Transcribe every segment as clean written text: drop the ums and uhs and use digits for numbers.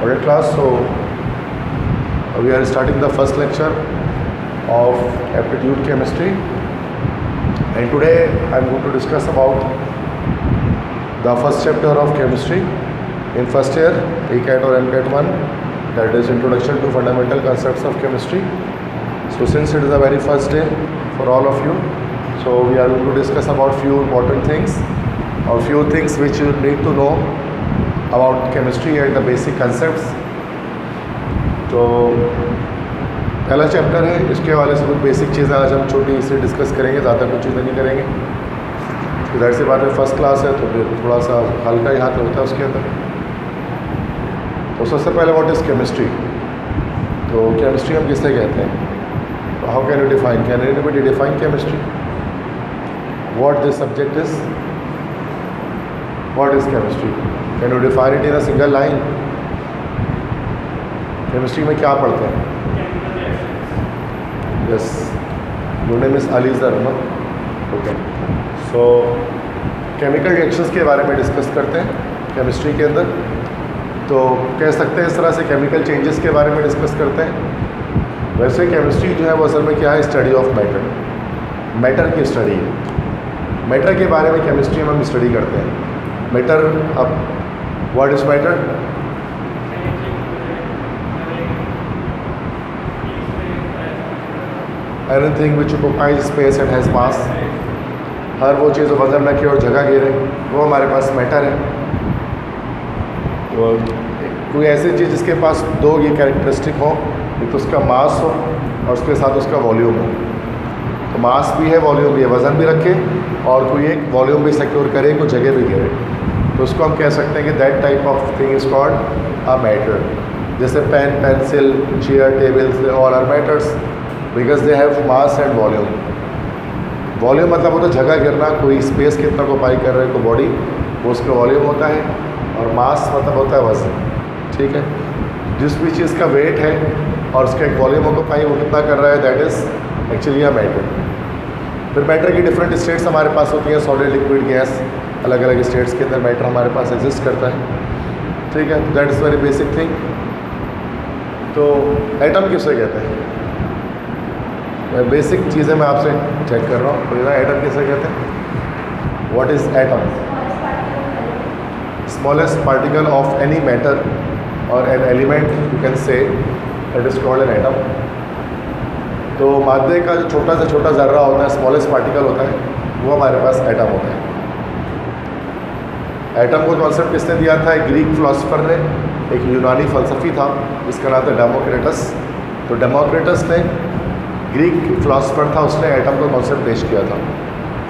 Alright class, so we are starting the first lecture of aptitude chemistry, and today I am going to discuss about the first chapter of chemistry in first year ACAT or MCAT 1, that is Introduction to Fundamental Concepts of Chemistry. So since it is the very first day for all of you, so we are going to discuss about few important things or few things which you need to know about chemistry and the basic concepts. तो पहला chapter है, इसके वाले से कुछ basic चीज़ें आज हम छोटी से डिस्कस करेंगे, ज़्यादा कुछ चीज़ें नहीं करेंगे। इधर से बात में फर्स्ट क्लास है तो फिर थोड़ा सा हल्का ही हाथ होता है उसके अंदर। तो सबसे पहले व्हाट इज़ केमिस्ट्री। तो केमिस्ट्री हम किसे कहते हैं, तो how can you define, can anybody define chemistry, what this subject is, what is chemistry, can you define it in a single line. Chemistry में क्या पढ़ते हैं? यस, योर नेम इज अलीज़र ना, ओके। सो केमिकल रिएक्शंस के बारे में discuss करते हैं केमिस्ट्री के अंदर। तो कह सकते हैं इस तरह से केमिकल चेंजेस के बारे में डिस्कस करते हैं। वैसे केमिस्ट्री जो है वो असल में क्या है, स्टडी ऑफ मैटर, मैटर की स्टडी है। मैटर के बारे में केमिस्ट्री में हम स्टडी करते हैं। मैटर, अब what is matter? Anything which occupies space and has mass, हर वो चीज़ वजन रखे और जगह घेरे, वो हमारे पास मैटर है। तो कोई ऐसी चीज़ जिसके पास दो ये कैरेक्टरिस्टिक हो, एक तो उसका मास हो और उसके साथ उसका वॉल्यूम हो। तो मास भी है, वॉल्यूम भी है, वज़न भी रखे और कोई एक वॉल्यूम भी सिक्योर करे, कोई जगह भी घेरे, तो उसको हम कह सकते हैं कि that type of thing is called a matter. जैसे pen, pencil, chair, tables, all are matters because they have mass and volume. Volume मतलब होता है जगह गिरना, कोई स्पेस कितना ऑक्युपाई कर रहा है कोई बॉडी, वो उसका वॉल्यूम होता है। और मास मतलब होता है वजन, ठीक है। जिस भी चीज़ का वेट है और उसका एक वॉल्यूम ऑक्युपाई वो कितना कर रहा है, that is actually a matter. फिर मैटर की डिफरेंट स्टेट्स हमारे पास होती हैं, सॉलिड, लिक्विड, गैस, अलग अलग स्टेट्स के अंदर मैटर हमारे पास एग्जिस्ट करता है, ठीक है। That is very basic thing. तो एटम किसे कहते हैं, बेसिक चीज़ें मैं आपसे चेक कर रहा हूँ। तो एटम किसे कहते हैं, what is atom? Smallest particle of any matter और an element you can say, that is called an atom. तो मादे का जो छोटा से छोटा ज़र्रा होता है, स्मॉलेस्ट पार्टिकल होता है, वो हमारे पास एटम होता है। एटम को कॉन्सेप्ट किसने दिया था? एक ग्रीक फिलोसोफर ने, एक यूनानी फ़लसफ़ी था जिसका नाम था डेमोक्रेटस। तो डेमोक्रेटस ने, ग्रीक फिलोसोफर था, उसने एटम का कॉन्सेप्ट पेश किया था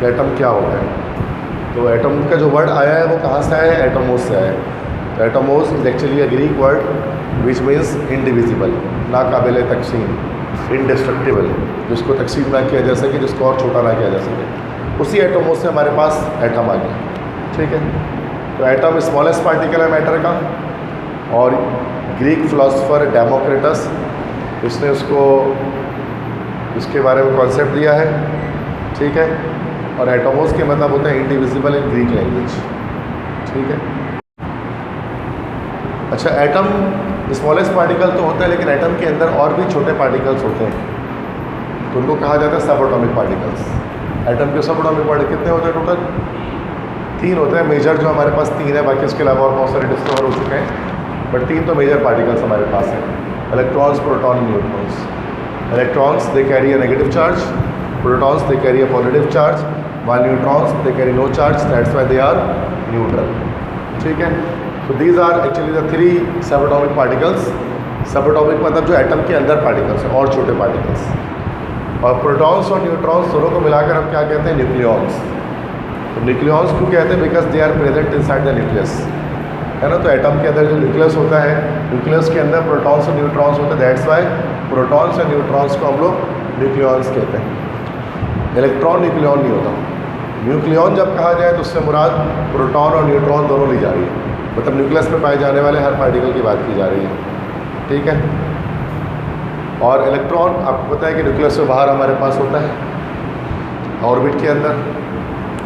कि एटम क्या होता है। तो एटम का जो वर्ड आया है वो कहाँ से आया है? एटमोस से आया है। तो atomos is actually a Greek word which means indivisible, नाकाबिल तकसीम, इंडिस्ट्रक्टिबल, जिसको तकसीम ना किया जा सके, जिसको और छोटा ना किया जा सके। उसी एटमोस से हमारे पास एटम आ गया, ठीक है। तो एटम स्मॉलेस्ट पार्टिकल है मैटर का, और ग्रीक फिलोसोफर डेमोक्रेटस, इसने उसको इसके बारे में कॉन्सेप्ट दिया है, ठीक है। और एटमोस के मतलब होता है इंडिविजिबल इन ग्रीक लैंग्वेज, ठीक है। अच्छा, एटम स्मॉलेस्ट पार्टिकल तो होता है, लेकिन एटम के अंदर और भी छोटे पार्टिकल्स होते हैं, तो उनको कहा जाता है सब एटॉमिक पार्टिकल्स। एटम के सब एटॉमिक पार्टिकल कितने होते हैं टोटल? 3 होते हैं मेजर, जो हमारे पास 3 है, बाकी उसके अलावा और बहुत सारे डिस्कवर हो चुके हैं, बट 3 तो मेजर पार्टिकल्स हमारे पास हैं, electrons, proton, neutrons. Electrons they carry a negative charge, protons they carry a positive charge, while neutrons they carry no charge, that's why they are neutral, ठीक है। So these are actually the 3 subatomic particles। Subatomic मतलब जो atom के अंदर particles हैं और छोटे particles. और प्रोटॉन्स और न्यूट्रॉन्स दोनों को मिलाकर हम क्या कहते हैं? न्यूक्लियॉन्स। तो न्यूक्लियॉन्स क्यों कहते हैं? Because they are present inside the nucleus, है ना। तो एटम के अंदर जो न्यूक्लियस होता है, न्यूक्लियस के अंदर प्रोटॉन्स और न्यूट्रॉन्स होते हैं, दैट्स वाई प्रोटॉन्स और न्यूट्रॉन्स को हम लोग न्यूक्लियॉन्स कहते हैं। इलेक्ट्रॉन न्यूक्लियॉन नहीं होता। न्यूक्लियॉन जब कहा जाए तो उससे मुराद प्रोटॉन और न्यूट्रॉन दोनों ली जा रही है, मतलब न्यूक्लियस में पाए जाने वाले हर पार्टिकल की बात की जा रही है, ठीक है। और इलेक्ट्रॉन आपको पता है कि न्यूक्लियस से बाहर हमारे पास होता है ऑर्बिट के अंदर।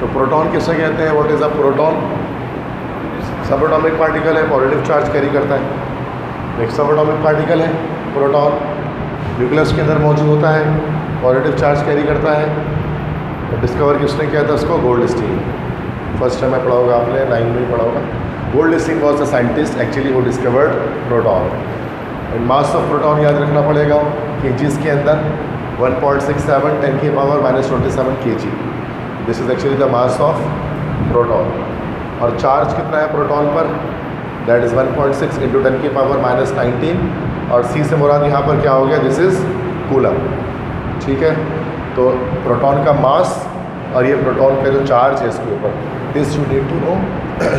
तो प्रोटॉन किसे कहते हैं? What is a proton? सब एटॉमिक पार्टिकल है, पॉजिटिव चार्ज कैरी करता है। नेक्स्ट सब एटॉमिक पार्टिकल है प्रोटॉन, न्यूक्लियस के अंदर मौजूद होता है, पॉजिटिव चार्ज कैरी करता है। तो डिस्कवर किसने किया था उसको? गोल्डस्टीन। फर्स्ट टाइम में पढ़ा होगा आपने, 9 में पढ़ा होगा। Goldstein was the scientist actually who discovered proton. And mass of proton याद रखना पड़ेगा केजीज के अंदर 1.67 10 की power -27 kg। This is actually the mass of proton. और चार्ज कितना है प्रोटॉन पर? दैट इज़ 1.6 × 10 की पावर -19। और सी से मुराद यहाँ पर क्या हो गया? This is coulomb. ठीक है, तो प्रोटॉन का मास और ये प्रोटॉन का जो चार्ज है इसके ऊपर, this you need to know,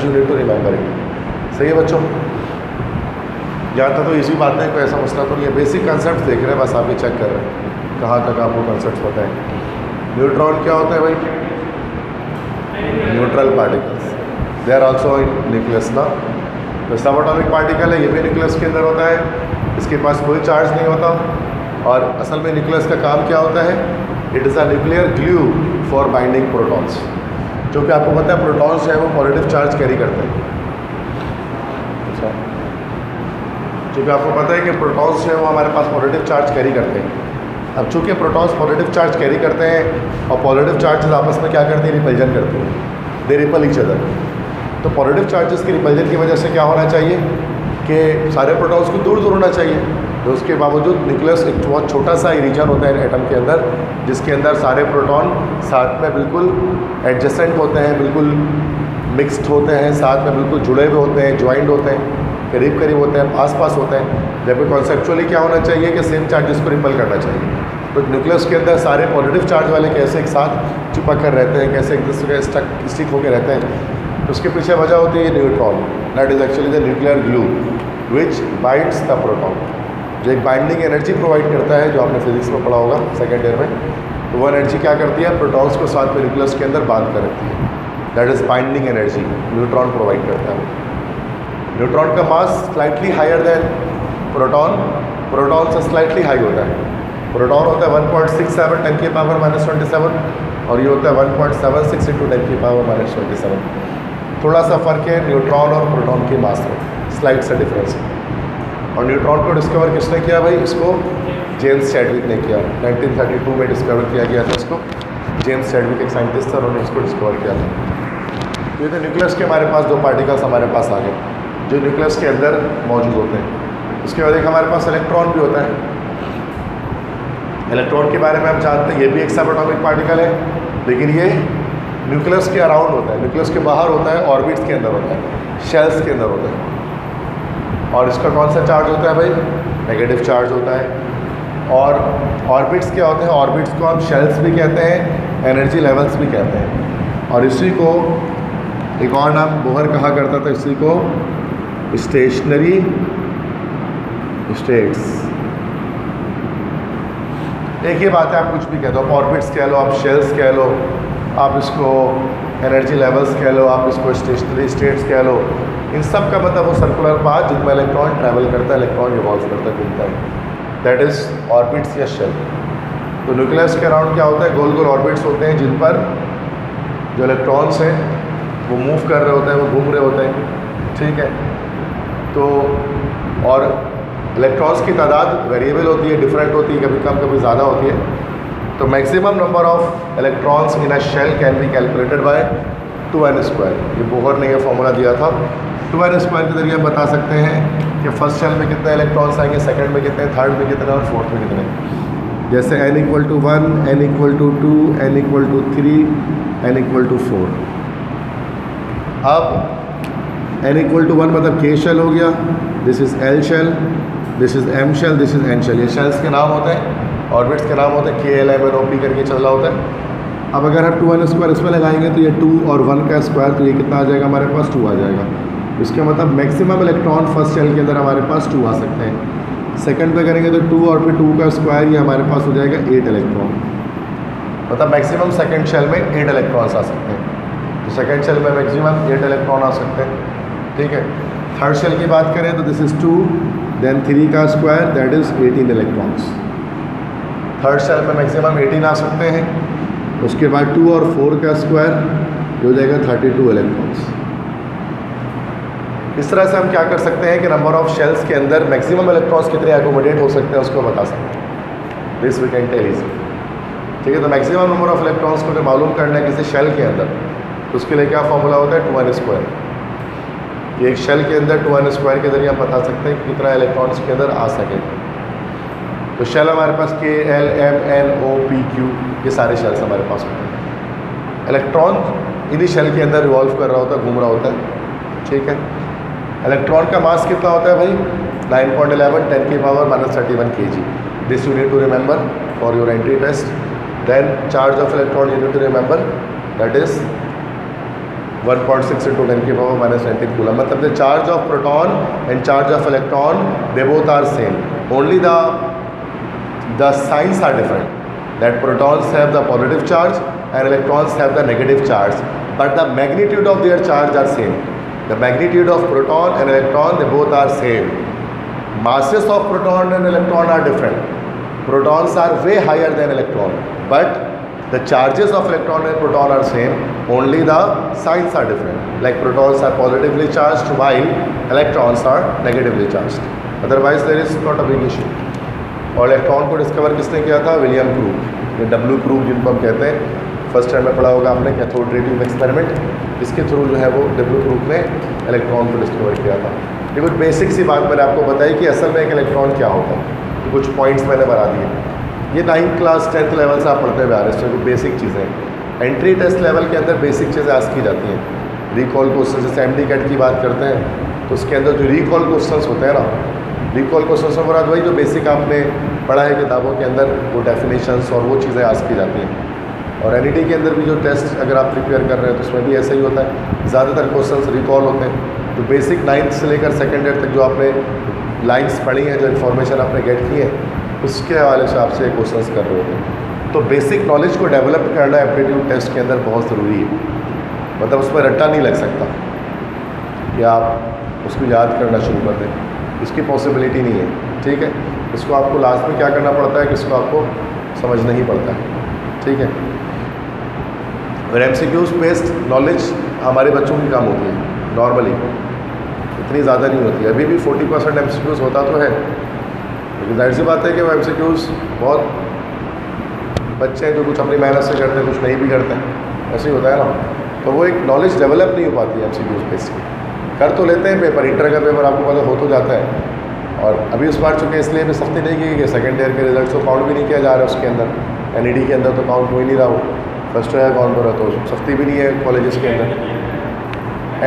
you need to remember it. सही है बच्चों? ज़्यादा तो इसी बात नहीं, कोई ऐसा मसला तो नहीं है। बेसिक कंसेप्ट देख रहे हैं, बस आप ये चेक कर रहे हैं कहाँ तक आपको कंसेप्ट पता है। न्यूट्रॉन क्या होता है भाई? Neutral particles, they are also in nucleus ना। तो सब एटॉमिक पार्टिकल है, ये भी न्यूक्लियस के अंदर होता है, इसके पास कोई चार्ज नहीं होता। और असल में न्यूक्लियस का काम क्या होता है? It is a nuclear glue for binding protons. जो कि आपको पता है प्रोटॉन्स जो है वो पॉजिटिव चार्ज कैरी करते हैं। अच्छा, जो कि आपको पता है कि प्रोटॉन्स जो है वो हमारे पास पॉजिटिव चार्ज कैरी करते हैं। अब चूँकि प्रोटॉन्स पॉजिटिव चार्ज कैरी करते हैं और पॉजिटिव चार्जेस आपस में क्या करते हैं? रिपल्जन करते हैं, दे रिपल ईच अदर। तो पॉजिटिव चार्जेस की रिपल्जन की वजह से क्या होना चाहिए कि सारे प्रोटॉन्स को दूर दूर होना चाहिए। तो उसके बावजूद न्यूक्लियस एक बहुत छोटा सा रीजन होता है एटम के अंदर, जिसके अंदर सारे प्रोटॉन साथ में बिल्कुल एडजेसेंट होते हैं, बिल्कुल मिक्सड होते हैं, साथ में बिल्कुल जुड़े हुए होते हैं, ज्वाइंट होते हैं, करीब करीब होते हैं, पास पास होते हैं। जबकि कॉन्सेप्चुअली क्या होना चाहिए कि सेम चार्जेस को रिपल करना चाहिए। तो न्यूक्लियस के अंदर सारे पॉजिटिव चार्ज वाले कैसे एक साथ चिपक कर रहते हैं, कैसे एक दूसरे के स्टिक होकर रहते हैं, उसके पीछे वजह होती है neutron. That is actually the nuclear glue which binds the proton, जो एक बाइंडिंग एनर्जी प्रोवाइड करता है, जो आपने फिजिक्स में पढ़ा होगा सेकेंड ईयर में। तो वो एनर्जी क्या करती है? प्रोटॉन्स को साथ में न्यूक्लियस के अंदर बांध कर रखती है। That is binding energy, neutron provide करता है। न्यूट्रॉन का mass slightly higher than proton, proton से स्लाइटली हाई होता है। प्रोटॉन होता है 1.67 10 की पावर -27 और ये होता है 1.76 × 10 की पावर -27। थोड़ा सा फ़र्क है न्यूट्रॉन और प्रोटॉन के मास में, स्लाइट सा डिफरेंस है। और न्यूट्रॉन को डिस्कवर किसने किया भाई? इसको जेम्स चैडविक ने किया। 1932 में डिस्कवर किया गया था इसको। जेम्स चैडविक एक साइंटिस्ट था, उन्होंने इसको डिस्कवर किया था। ये तो न्यूक्लियस के हमारे पास दो पार्टिकल्स हमारे पास आ गए जो न्यूक्लियस के अंदर मौजूद होते हैं। उसके बाद एक हमारे पास इलेक्ट्रॉन भी होता है। इलेक्ट्रॉन के बारे में हम जानते हैं, ये भी एक सब एटॉमिक पार्टिकल है, लेकिन ये न्यूक्लियस के अराउंड होता है, न्यूक्लियस के बाहर होता है, ऑर्बिट्स के अंदर होता है, शेल्स के अंदर होता है। और इसका कौन सा चार्ज होता है भाई? नेगेटिव चार्ज होता है। और ऑर्बिट्स क्या होते हैं? ऑर्बिट्स को हम शेल्स भी कहते हैं, एनर्जी लेवल्स भी कहते हैं। और इसी को एक और नाम बोहर कहा करता था, इसी को स्टेशनरी स्टेट्स। एक ही बात है, आप कुछ भी कह दो, आप ऑर्बिट्स कह लो, आप शेल्स कह लो, आप इसको एनर्जी लेवल्स कह लो, आप इसको स्टेशनरी स्टेट्स कह लो। इन सब का मतलब वो सर्कुलर पाथ जिनमें इलेक्ट्रॉन ट्रैवल करता है, इलेक्ट्रॉन रिवॉल्व करता है, घूमता है, दैट इज़ ऑर्बिट्स या शेल। तो न्यूक्लियस के अराउंड क्या होता है? गोल गोल ऑर्बिट्स होते हैं जिन पर जो इलेक्ट्रॉन्स हैं वो मूव कर रहे होते हैं, वो घूम रहे होते हैं। ठीक है, तो और इलेक्ट्रॉन्स की तादाद वेरिएबल होती है, डिफरेंट होती है, कभी कम कभी ज़्यादा होती है। तो maximum number of electrons in a shell can be calculated by 2n²। ये बोहर ने यह फॉर्मूला दिया था। 2n² के जरिए हम बता सकते हैं कि फर्स्ट शेल में कितने इलेक्ट्रॉन्स आएंगे, सेकंड में कितने, थर्ड में कितने और फोर्थ में कितने। जैसे n = 1, n = 2, n = 3, n = 4। अब n = 1 मतलब k शेल हो गया, this is l shell, this is m shell, this is n shell. ये शेल्स के नाम होते हैं, ऑर्बिट्स के नाम होते हैं, k l m n o p करके चल रहा होता है। अब अगर हम 2n² इसमें लगाएंगे तो ये 2 और 1 का स्क्वायर, तो ये कितना आ जाएगा हमारे पास? 2 आ जाएगा। इसका मतलब मैक्सिमम इलेक्ट्रॉन फर्स्ट शेल के अंदर हमारे पास 2 आ सकते हैं। सेकंड पे करेंगे तो 2 और फिर 2 का स्क्वायर, ये हमारे पास हो जाएगा 8 इलेक्ट्रॉन। मतलब मैक्सिमम सेकंड शेल में 8 इलेक्ट्रॉन्स आ सकते हैं। तो सेकंड शेल में मैक्सिमम 8 इलेक्ट्रॉन आ सकते हैं। ठीक है, थर्ड शेल की बात करें तो दिस इज़ 2, देन 3 का square, that is 18 electrons. Third shell में मैक्सिमम 18 आ सकते हैं। उसके बाद 2 और 4 का स्क्वायर हो जाएगा 32 इलेक्ट्रॉन्स। इस तरह से हम क्या कर सकते हैं कि नंबर ऑफ शेल्स के अंदर मैक्सिमम इलेक्ट्रॉन्स कितने एकोमोडेट हो सकते हैं उसको बता सकते हैं। This we can tell easy. ठीक है, तो मैक्सिमम नंबर ऑफ इलेक्ट्रॉन्स को मालूम करना है किसी शेल के अंदर, तो उसके लिए क्या फॉर्मूला होता है 2n²। ये एक शेल के अंदर 2n² के जरिए हम बता सकते हैं कि कितना इलेक्ट्रॉन्स के अंदर आ सके। तो शेल हमारे पास K, L, M, N, O, P, Q, ये सारे शेल्स हमारे पास होते हैं। इलेक्ट्रॉन इन्हीं शेल के अंदर रिवॉल्व कर रहा होता है, घूम रहा होता है। ठीक है, इलेक्ट्रॉन का मास कितना होता है भाई? 9.11 10⁻31 kg। This you need to remember for your entry test. Then charge of electron you need to remember, that is 1.6 × 10⁻19 coulomb. मतलब the charge of proton and charge of electron they both are same, only the signs are different, that protons have the positive charge and electrons have the negative charge, but the magnitude of their charge are same. The magnitude of proton and electron, they both are same. Masses of proton and electron are different. Protons are way higher than electron, but the charges of electron and proton are same, only the signs are different. Like protons are positively charged while electrons are negatively charged. Otherwise there is not a big issue. और electron को discover किसने किया था? William Krug, ये W Krug जिनको हम कहते हैं। फर्स्ट टाइम में पढ़ा होगा आपने कैथोड रे ट्यूब एक्सपेरिमेंट, इसके थ्रू जो है वो W क्रूग ने इलेक्ट्रॉन को डिस्कवर किया था। ये कुछ बेसिक सी बात मैंने आपको बताई कि असल में एक इलेक्ट्रॉन क्या होता है, तो कुछ पॉइंट्स मैंने बता दिए। ये 9th क्लास 10th लेवल से आप पढ़ते हुए आ रहे हैं, कुछ बेसिक चीज़ें। एंट्री टेस्ट लेवल के अंदर बेसिक चीज़ें आज की जाती हैं। रिकॉल क्वेश्चन, जैसे MD कैट की बात करते हैं तो उसके अंदर जो रिकॉल क्वेश्चन होते हैं ना, रिकॉल क्वेश्चन से मुराद वही जो बेसिक आपने पढ़ा है किताबों के अंदर, वो डेफिनेशंस और वो चीज़ें आज की जाती हैं। और NET के अंदर भी जो टेस्ट अगर आप प्रिपेयर कर रहे हैं तो उसमें भी ऐसा ही होता है, ज़्यादातर क्वेश्चंस रिकॉल होते हैं। तो बेसिक 9th से लेकर 2nd ईयर तक जो आपने लाइन्स पढ़ी हैं, जो इन्फॉर्मेशन आपने गेट की है, उसके हवाले से आपसे क्वेश्चंस कर रहे होते हैं। तो बेसिक नॉलेज को डेवलप करना एप्टीट्यूड टेस्ट के अंदर बहुत ज़रूरी है। मतलब उसमें रट्टा नहीं लग सकता कि आप उसको याद करना शुरू कर दें, इसकी पॉसिबिलिटी नहीं है। ठीक है, इसको आपको लास्ट में क्या करना पड़ता है कि इसको आपको समझना ही पड़ता है। ठीक है, और MCQs बेस्ड नॉलेज हमारे बच्चों की कम होती है, नॉर्मली इतनी ज़्यादा नहीं होती है। अभी भी 40% MCQs होता तो है, लेकिन जाहिर सी बात है कि वो MCQs बहुत बच्चे हैं जो कुछ अपनी मेहनत से करते हैं, कुछ नहीं भी करते हैं, ऐसे ही होता है ना। तो वो एक नॉलेज डेवलप नहीं हो पाती है MCQs बेस्ड। कर तो लेते हैं पेपर, इंटर का पेपर आपको पता हो तो जाता है। और अभी उस बार चूँकि इसलिए भी सख्ती नहीं की कि 2nd ईयर के रिजल्ट को काउंट भी नहीं किया जा रहा है उसके अंदर, NED के अंदर तो काउंट हो ही नहीं रहा हो, फर्स्ट ईयर काउंट हो रहा, तो सख्ती भी नहीं है कॉलेजेस के अंदर।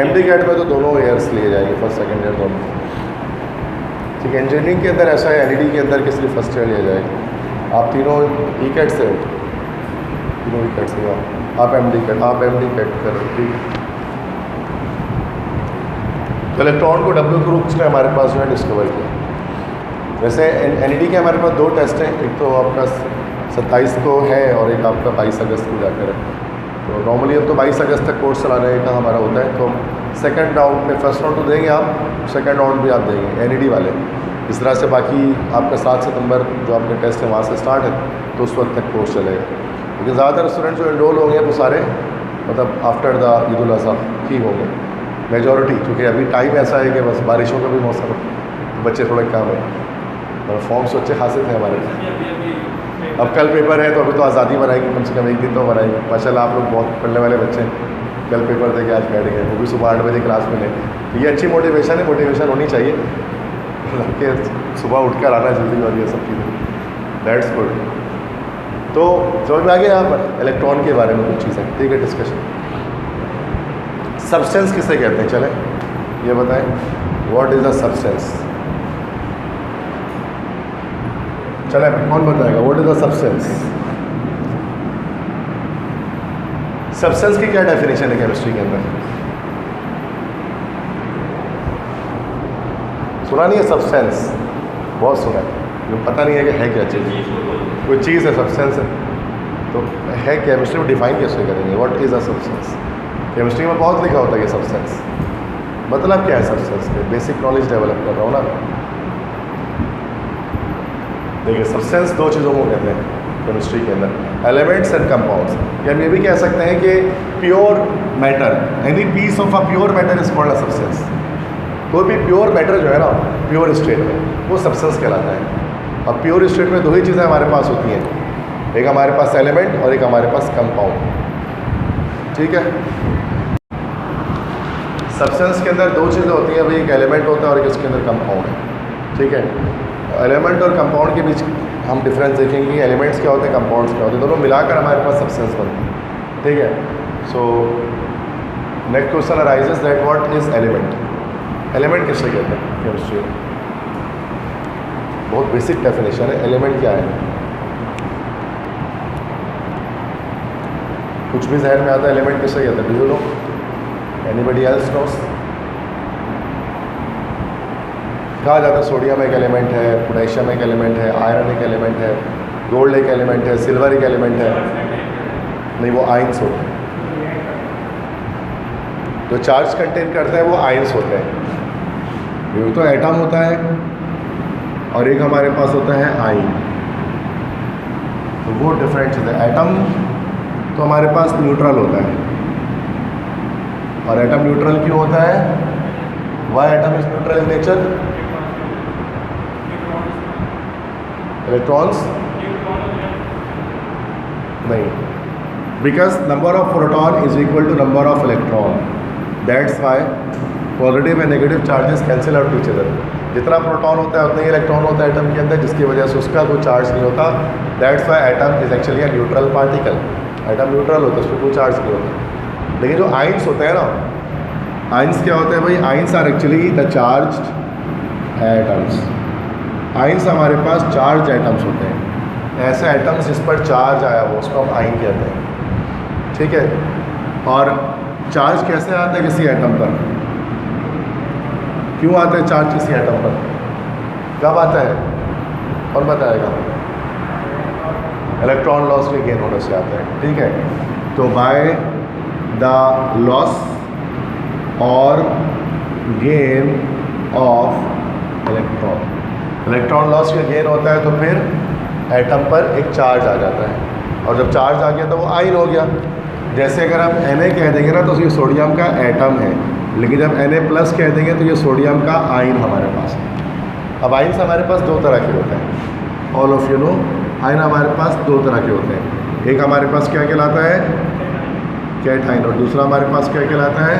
MD कैट में तो दोनों ईयर्स लिए जाएंगे, 1st 2nd ईयर दोनों। ठीक है, इंजीनियरिंग के अंदर ऐसा है, NED के अंदर कि सिर्फ फर्स्ट ईयर लिया जाएगा। आप तीनों E-कैट से हो, तीनों E-कैट से हो, आप MD कैट कर रहे हो। ठीक, तो इलेक्ट्रॉन को W क्रूग ने हमारे पास जो है डिस्कवर किया। वैसे NED के हमारे पास 2 टेस्ट हैं, एक तो आपका 27 को है और एक आपका 22 अगस्त को जाकर है। तो नॉर्मली अब तो 22 अगस्त तक कोर्स चलाने का हमारा होता है। तो 2nd राउंड में, फर्स्ट राउंड तो देंगे आप, 2nd राउंड भी आप देंगे NED वाले। इस तरह से बाकी आपका 7 सितंबर जो आपके टेस्ट है वहाँ से स्टार्ट है, तो उस वक्त तक कोर्स चलेगा। लेकिन ज़्यादातर स्टूडेंट जो एनरोल होंगे वो सारे मतलब आफ्टर द ईद उल अज़हा ही होंगे, मेजॉरिटी। क्योंकि अभी टाइम ऐसा है कि बस बारिशों का भी मौसम है, तो बच्चे थोड़े कम हैं, और फॉर्म्स अच्छे खासे थे हमारे। अब कल पेपर है तो अभी तो आज़ादी बनाएगी, कम से कम एक दिन तो बनाएगी। माशाल्लाह आप लोग बहुत पढ़ने वाले बच्चे हैं, कल पेपर दे के आज बैठ गए, वो भी सुबह 8 बजे क्लास में लें। तो ये अच्छी मोटिवेशन है, मोटिवेशन होनी चाहिए कि सुबह उठ कर आना जल्दी, और ये सब चीज़ें, दैट्स गुड। तो समझ में आ गया यहाँ पर इलेक्ट्रॉन के बारे में कुछ चीज़ें। ठीक है, डिस्कशन। सब्सटेंस किसे कहते हैं, चलें ये बताएं, व्हाट इज़ अ सब्सटेंस? चले कौन बताएगा what is a substance? Substance की क्या डेफिनेशन है केमिस्ट्री के अंदर? सुना नहीं है सब्सटेंस? बहुत सुना है, जो पता नहीं है कि है क्या चीज़, कोई चीज़ है सब्सटेंस है, तो है केमिस्ट्री में डिफाइन कैसे करेंगे what is a substance? Chemistry में बहुत लिखा होता है ये सब्सटेंस, मतलब क्या है सब्सटेंस के, बेसिक नॉलेज डेवलप कर रहा हूँ ना। देखिए, सब्सटेंस 2 चीज़ों को कहते हैं केमिस्ट्री के अंदर, एलिमेंट्स एंड कंपाउंड्स। या हम ये भी कह सकते हैं कि pure matter, any piece of a pure matter is called a substance. कोई भी प्योर मैटर जो है ना प्योर स्टेट में वो सब्सटेंस कहलाता है। अब प्योर स्टेट में दो ही चीज़ें हमारे पास होती हैं, एक हमारे पास एलिमेंट और एक हमारे पास कंपाउंड। ठीक है, सब्सटेंस के अंदर दो चीज़ें होती हैं भाई, एक एलिमेंट होता है और एक इसके अंदर कंपाउंड है। ठीक है, एलिमेंट और कंपाउंड के बीच हम डिफरेंस देखेंगे कि एलिमेंट्स क्या होते हैं, कंपाउंड्स क्या होते हैं, दोनों मिलाकर हमारे पास सब्सटेंस बनते हैं। ठीक है, so next question arises that what is element. Element किससे कहते हैं केमिस्ट्री में? बहुत बेसिक डेफिनेशन है, एलिमेंट क्या है? कुछ भी जहन में आता है एलिमेंट किससे कहते हैं? Do you know? Anybody else knows? कहा जाता है सोडियम एक एलिमेंट है, पोटेशियम एक एलिमेंट है, आयरन एक एलिमेंट है, गोल्ड एक एलिमेंट है, सिल्वर एक एलिमेंट है। नहीं, वो आयंस होते हैं। जो चार्ज कंटेन करते हैं वो आयंस होते हैं। ये तो एटम होता है और एक हमारे पास होता है आयन, तो वो डिफरेंट चीज़ है। एटम तो हमारे पास न्यूट्रल होता है, और एटम न्यूट्रल क्यों होता है? Why atom is neutral in nature? Electrons नहीं, because number of proton is equal to number of electron. That's why positive and negative charges cancel out each other. जितना प्रोटॉन होता है उतना ही इलेक्ट्रॉन होता है एटम के अंदर, जिसकी वजह से उसका कोई चार्ज नहीं होता। That's why atom is actually a neutral particle. Atom neutral होता है, उसमें कोई चार्ज नहीं होता। लेकिन जो आइंस होते हैं ना, आइंस क्या होते हैं भाई? Ions are actually the charged atoms. Ions हमारे पास चार्ज एटम्स होते हैं, ऐसे एटम्स जिस पर चार्ज आया हो उसको हम आइन कहते हैं। ठीक है, और चार्ज कैसे आता है किसी एटम पर? क्यों आता है चार्ज किसी एटम पर? कब आता है और बताएगा? इलेक्ट्रॉन लॉस के गेन होने से आता है। ठीक है, तो बाय द लॉस और gain of electron, electron loss का गेन होता है तो फिर एटम पर एक चार्ज आ जाता है, और जब चार्ज आ गया तो वो आयन हो गया। जैसे अगर आप Na कह देंगे ना तो ये सोडियम का एटम है, लेकिन जब Na+ कह देंगे तो ये सोडियम का आयन हमारे पास है। अब आयन्स हमारे पास दो तरह के होते हैं, all of you know. Ion हमारे पास दो तरह के होते हैं, एक हमारे पास क्या कहलाता है? कैटाइन, और दूसरा हमारे पास क्या कहलाता है?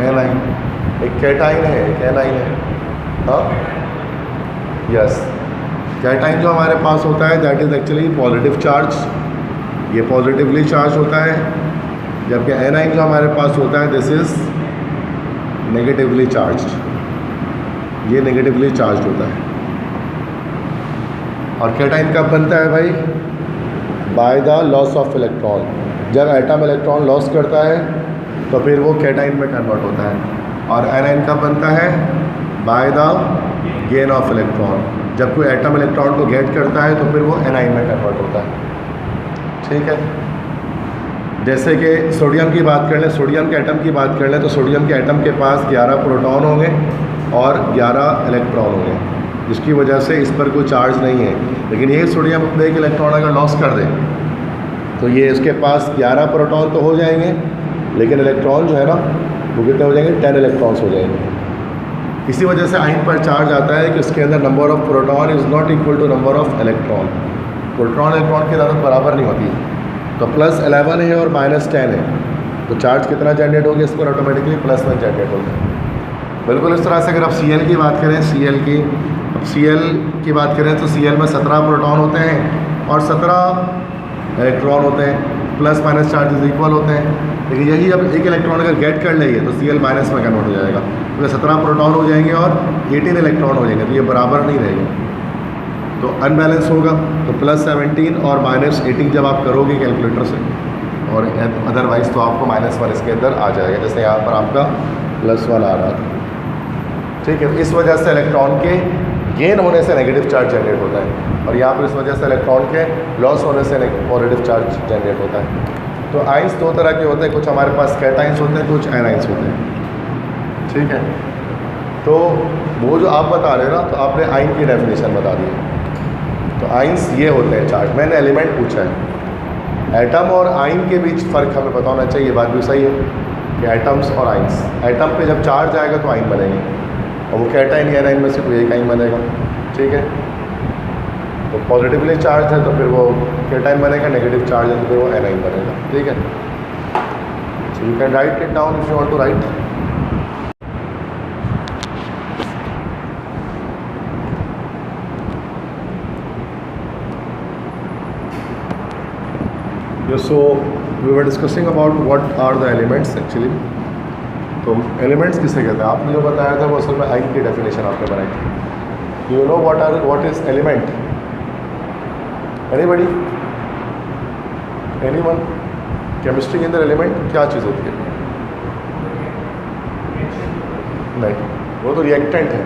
एनाइन। एक कैटाइन है, एक एनाइन है। हाँ, यस। कैटाइन जो हमारे पास होता है that is actually positive charge, ये पॉजिटिवली चार्ज होता है, जबकि एनाइन जो हमारे पास होता है दिस इज़ नेगेटिवली चार्ज्ड, ये नेगेटिवली चार्ज होता है। और कैटाइन कब बनता है भाई? By the loss of electron. जब एटम इलेक्ट्रॉन लॉस करता है तो फिर वो कैटाइन में कन्वर्ट होता है। और एनाइन कब बनता है? By the gain of electron. जब कोई एटम इलेक्ट्रॉन को गेट करता है तो फिर वो एनाइन में कन्वर्ट होता है। ठीक है, जैसे कि सोडियम की बात कर लें, सोडियम के एटम की बात कर लें तो सोडियम के एटम के पास 11 प्रोटॉन होंगे और 11 इलेक्ट्रॉन होंगे, जिसकी वजह से इस पर कोई चार्ज नहीं है। लेकिन यही सोडियम अपने एक इलेक्ट्रॉन अगर लॉस कर दे तो ये इसके पास 11 प्रोटॉन तो हो जाएंगे, लेकिन इलेक्ट्रॉन जो है ना वो कितने हो जाएंगे? 10 इलेक्ट्रॉन्स हो जाएंगे। इसी वजह से आयन पर चार्ज आता है कि उसके अंदर number of proton is not equal to number of electron. Proton electron की तादाद बराबर नहीं होती, तो +11 है और -10 है, तो चार्ज कितना जनरेट हो गया इस पर? ऑटोमेटिकली +1 जनरेट हो गया। बिल्कुल इस तरह से अगर आप Cl की बात करें, Cl की बात करें तो Cl में 17 प्रोटॉन होते हैं और 17 इलेक्ट्रॉन होते हैं, +- चार्जेस इक्वल होते हैं। लेकिन यही अब एक इलेक्ट्रॉन अगर गेट कर लेंगे तो Cl- में कन्वर्ट हो जाएगा, तो 17 प्रोटॉन हो जाएंगे और 18 इलेक्ट्रॉन हो जाएंगे, तो ये बराबर नहीं रहेगा, तो अनबैलेंस होगा। तो +17 और -18 जब आप करोगे कैलकुलेटर से, और अदरवाइज़ तो आपको -1 इसके अंदर आ जाएगा, जैसे यहाँ पर आपका +1 आ रहा था। ठीक है, इस वजह से इलेक्ट्रॉन के गेन होने से नेगेटिव चार्ज जनरेट होता है, और यहाँ पर इस वजह से इलेक्ट्रॉन के लॉस होने से पॉजिटिव चार्ज जनरेट होता है। तो आइंस दो तरह के होते हैं, कुछ हमारे पास कैटाइंस होते हैं, कुछ एनाइंस होते हैं। ठीक है, तो वो जो आप बता रहे हो ना, तो आपने आइन की डेफिनेशन बता दी। तो आइंस ये होते हैं चार्ज। मैंने एलिमेंट पूछा है, एटम और आइन के बीच फ़र्क हमें पता होना चाहिए, बात भी सही है। कि एटम्स और आइंस। एटम पे जब चार्ज आएगा तो आइन बनेंगे, और वो कैटाइन या एनाइन में से कोई एक आइन बनेगा, ठीक है। तो पॉजिटिवली चार्ज है तो फिर वो कैटाइन बनेगा, नेगेटिव चार्ज है तो फिर वो एनाइन बनेगा, ठीक है। So you can write it down if you want to write. So we were discussing about what are the elements actually. तो एलिमेंट्स किसे कहते हैं, आपने जो बताया था वो असल में आइन की डेफिनेशन आपने बनाई थी। You know what is element? Anybody? Anyone? Chemistry के अंदर एलिमेंट क्या चीज़ होती है? नहीं, वो तो रिएक्टेंट है।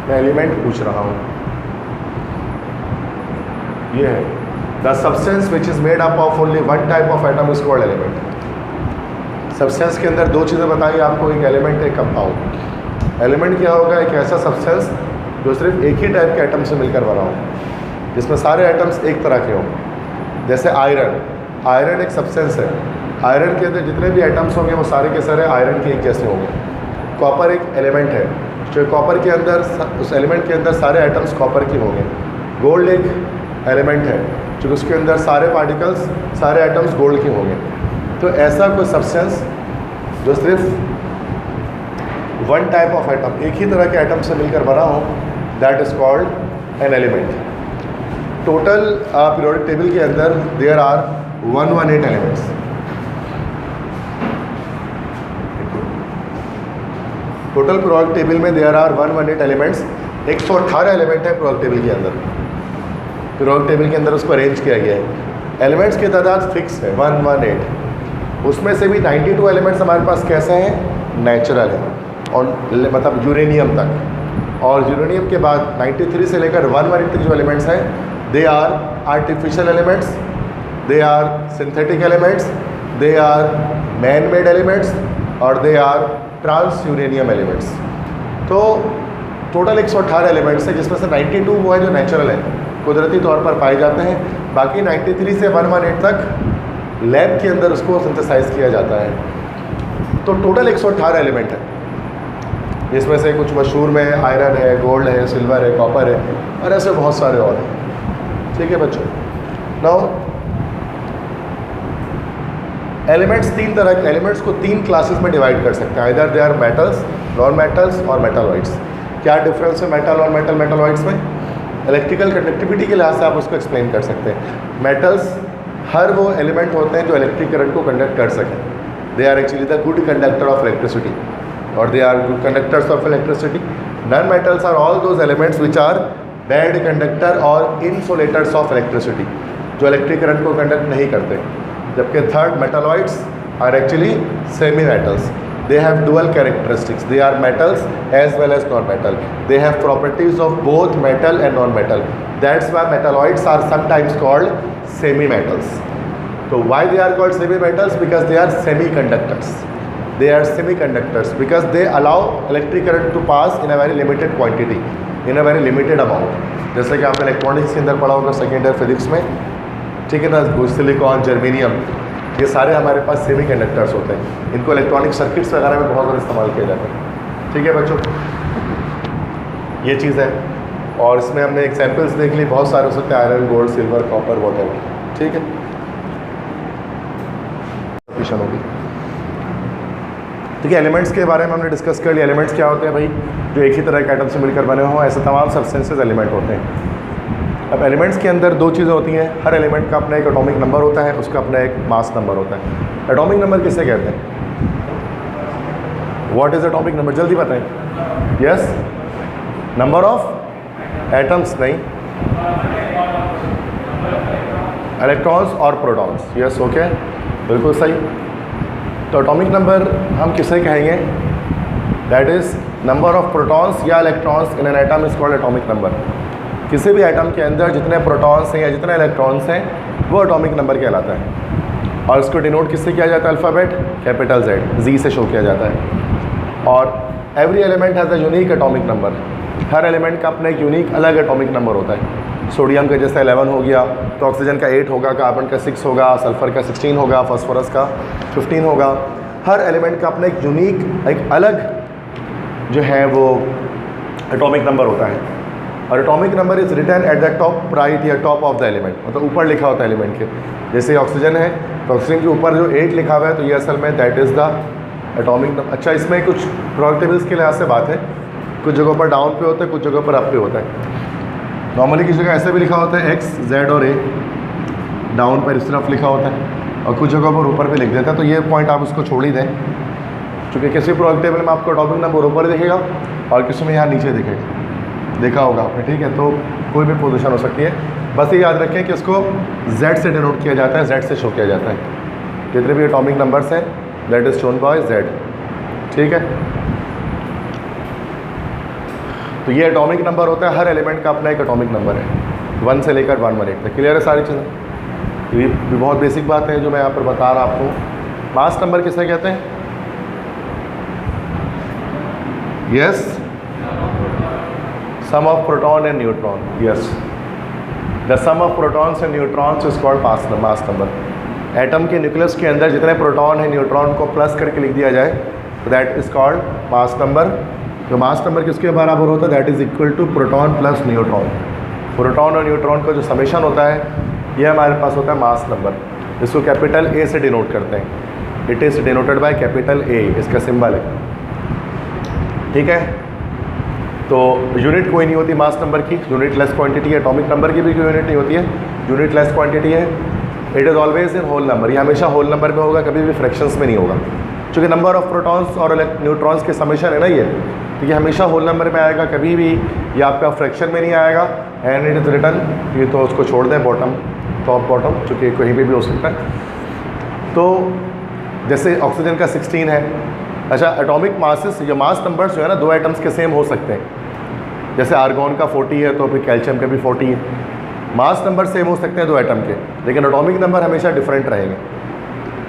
मैं एलिमेंट पूछ रहा हूँ। ये है the substance which is made up of only one type of atom is called element. Substance के अंदर दो चीज़ें बताई आपको, एक एलिमेंट, एक कंपाउंड। एलिमेंट क्या होगा? एक ऐसा सब्सटेंस जो सिर्फ एक ही टाइप के एटम से मिलकर बना हो, जिसमें सारे एटम्स एक तरह के हों। जैसे आयरन, आयरन एक सब्सटेंस है। आयरन के अंदर जितने भी एटम्स होंगे वो सारे के सारे आयरन के एक जैसे होंगे। कॉपर एक एलिमेंट है, जो कॉपर के अंदर, उस एलिमेंट के अंदर सारे एटम्स कॉपर के होंगे। गोल्ड एक एलिमेंट है, जो उसके अंदर सारे पार्टिकल्स, सारे एटम्स गोल्ड के होंगे। तो ऐसा कोई सब्सटेंस जो सिर्फ वन टाइप ऑफ एटम, एक ही तरह के एटम से मिलकर बना हो, that is called an element. Total periodic table के अंदर there are 118 elements. Total periodic table में देयर आर 118 एलिमेंट्स। 118 एलिमेंट है पीरियोडिक टेबल के अंदर। पीरियोडिक टेबल के अंदर उसको अरेंज किया गया है। एलिमेंट्स की तादाद फिक्स है 118। उसमें से भी 92 एलिमेंट्स हमारे पास कैसे हैं? नेचुरल है, और मतलब यूरेनियम तक। और यूरेनियम के बाद 93 से लेकर 118 तक जो एलिमेंट्स हैं, they are artificial elements, they are synthetic elements, they are man made elements, और they are transuranium elements. तो टोटल 118 एलिमेंट्स है, जिसमें से 92 वो है जो नेचुरल है, कुदरती तौर पर पाए जाते हैं। बाकी 93 से 118 तक लैब के अंदर उसको सिंथेसाइज किया जाता है। तो टोटल 118 एलिमेंट है, जिसमें से कुछ मशहूर में आयरन है, गोल्ड है, सिल्वर है, कॉपर है, और ऐसे बहुत सारे और हैं, ठीक है बच्चों। नाउ एलिमेंट्स तीन तरह के, एलिमेंट्स को तीन क्लासेस में डिवाइड कर सकते हैं। Either they are metals, non metals और मेटालॉइड्स। क्या डिफरेंस है मेटल और मेटलॉइड्स में? इलेक्ट्रिकल कंडक्टिविटी के लिहाज से आप उसको एक्सप्लेन कर सकते हैं। मेटल्स हर वो एलिमेंट होते हैं जो इलेक्ट्रिक करंट को कंडक्ट कर सकें। They are actually the good conductor of electricity, और they are good conductors of electricity. Non metals are all those elements which are bad conductor और इंसुलेटर्स ऑफ इलेक्ट्रिसिटी, जो electric current को conduct नहीं करते। जबकि third metalloids are actually semi metals. They have dual characteristics. They are metals as well as non-metal. They have properties of both metal and non-metal. That's why metalloids are sometimes called semi-metals. So why they are called semi-metals? Because they are semiconductors. They are semiconductors because they allow electric current to pass in a very limited quantity, in a very limited amount. जैसे कि आपने electronics के अंदर पढ़ा होगा second year physics में, ठीक है ना, सिलिकॉन, जर्मेनियम, ये सारे हमारे पास सेमी कंडक्टर्स होते हैं। इनको इलेक्ट्रॉनिक सर्किट्स वगैरह में बहुत ज़्यादा इस्तेमाल किया जाता है, ठीक है बच्चों। ये चीज़ है, और इसमें हमने एग्जांपल्स देख ली, बहुत सारे हो सकते हैं, iron, gold, silver, copper, whatever, ठीक है। सफिशिएंट होगी, ठीक है। एलिमेंट्स के बारे में हमने डिस्कस कर लिया। एलिमेंट्स क्या होते हैं भाई? जो एक ही तरह के एटम से मिलकर बने हों, ऐसे तमाम सब्सटेंसेस एलिमेंट होते हैं। अब एलिमेंट्स के अंदर दो चीज़ें होती हैं। हर एलिमेंट का अपना एक एटॉमिक नंबर होता है, उसका अपना एक मास नंबर होता है। एटॉमिक नंबर किसे कहते हैं? What is atomic number? जल्दी बताएं। यस, नंबर ऑफ एटम्स नहीं, इलेक्ट्रॉन्स और प्रोटॉन्स। यस, ओके, बिल्कुल सही। तो एटॉमिक नंबर हम किसे कहेंगे? That is number of protons या electrons in an atom is called atomic number. किसी भी एटम के अंदर जितने प्रोटॉन्स हैं या जितने इलेक्ट्रॉन्स हैं, वो एटॉमिक नंबर कहलाता है। और इसको डिनोट किससे किया जाता है? अल्फ़ाबेट कैपिटल Z, Z से शो किया जाता है। और every element has a unique atomic number. Her element का अपना एक यूनिक अलग एटॉमिक नंबर होता है। सोडियम का जैसे 11 हो गया तो ऑक्सीजन का 8 होगा, कार्बन का 6 होगा, सल्फर का 16 होगा, फास्फोरस का 15 होगा। हर एलिमेंट का अपना एक यूनिक, एक अलग जो है वो एटॉमिक नंबर होता है। और atomic number is written at the top right या टॉप ऑफ द एलिमेंट, मतलब ऊपर लिखा होता है एलिमेंट के। जैसे ऑक्सीजन है तो ऑक्सीजन के ऊपर जो 8 लिखा हुआ है तो ये असल में that is the atomic number. अच्छा, इसमें कुछ प्रोडक्टिवल्स के लिहाज से बात है, कुछ जगहों पर डाउन पे होता है, कुछ जगहों पर अप पे होता है। नॉर्मली किसी जगह ऐसे भी लिखा होता है एक्स, जेड और ए, डाउन पर इस तरफ लिखा होता है, और कुछ जगहों पर ऊपर भी लिख देता है। तो ये पॉइंट आप उसको छोड़ ही दें, क्योंकि किसी प्रोडक्ट टेबल में आपको एटॉमिक नंबर ऊपर दिखेगा और किसी में यहाँ नीचे दिखेगा, देखा होगा आपने, ठीक है। तो कोई भी पोजीशन हो सकती है। बस ये याद रखें कि इसको Z से डिनोट किया जाता है, Z से शो किया जाता है। जितने भी एटॉमिक नंबर्स हैं that is shown by Z, ठीक है। तो ये एटॉमिक नंबर होता है, हर एलिमेंट का अपना एक एटॉमिक नंबर है, 1 से लेकर 118 तक। क्लियर है सारी चीज़ें? ये भी बहुत बेसिक बात है जो मैं यहाँ पर बता रहा आपको। मास नंबर किसे कहते हैं? Yes, sum of proton and neutron. Yes, the sum of protons and neutrons is called mass number. Atom के न्यूक्लियस के अंदर जितने प्रोटॉन है न्यूट्रॉन को प्लस करके लिख दिया जाए तो that is called mass number. जो मास नंबर किसके बराबर होता है? That is equal to proton plus neutron. Proton और न्यूट्रॉन का जो समेशन होता है ये हमारे पास होता है मास नंबर। इसको कैपिटल ए से डिनोट करते हैं। It is denoted by capital A, इसका सिंबल है, ठीक है। तो यूनिट कोई नहीं होती मास नंबर की, यूनिट लेस क्वांटिटी है। एटॉमिक नंबर की भी कोई यूनिट नहीं होती है, यूनिट लेस क्वांटिटी है। It is always in whole number, ये हमेशा होल नंबर में होगा, कभी भी फ्रैक्शंस में नहीं होगा। क्योंकि नंबर ऑफ प्रोटॉन्स और न्यूट्रॉन्स के समेशन है ना ये, तो ये हमेशा होल नंबर में आएगा, कभी भी ये आपका फ्रैक्शन में नहीं आएगा। एंड इट इज़ रिटन, ये तो उसको छोड़ दें बॉटम, टॉप बॉटम, चूँकि कहीं पे भी हो सकता है। तो जैसे ऑक्सीजन का 16 है। अच्छा, एटॉमिक मासेस, जो मास नंबर्स जो है ना, दो एटम्स के सेम हो सकते हैं। जैसे आर्गॉन का 40 है तो फिर कैल्शियम का भी 40 है। मास नंबर सेम हो सकते हैं दो एटम के, लेकिन एटॉमिक नंबर हमेशा डिफरेंट रहेंगे,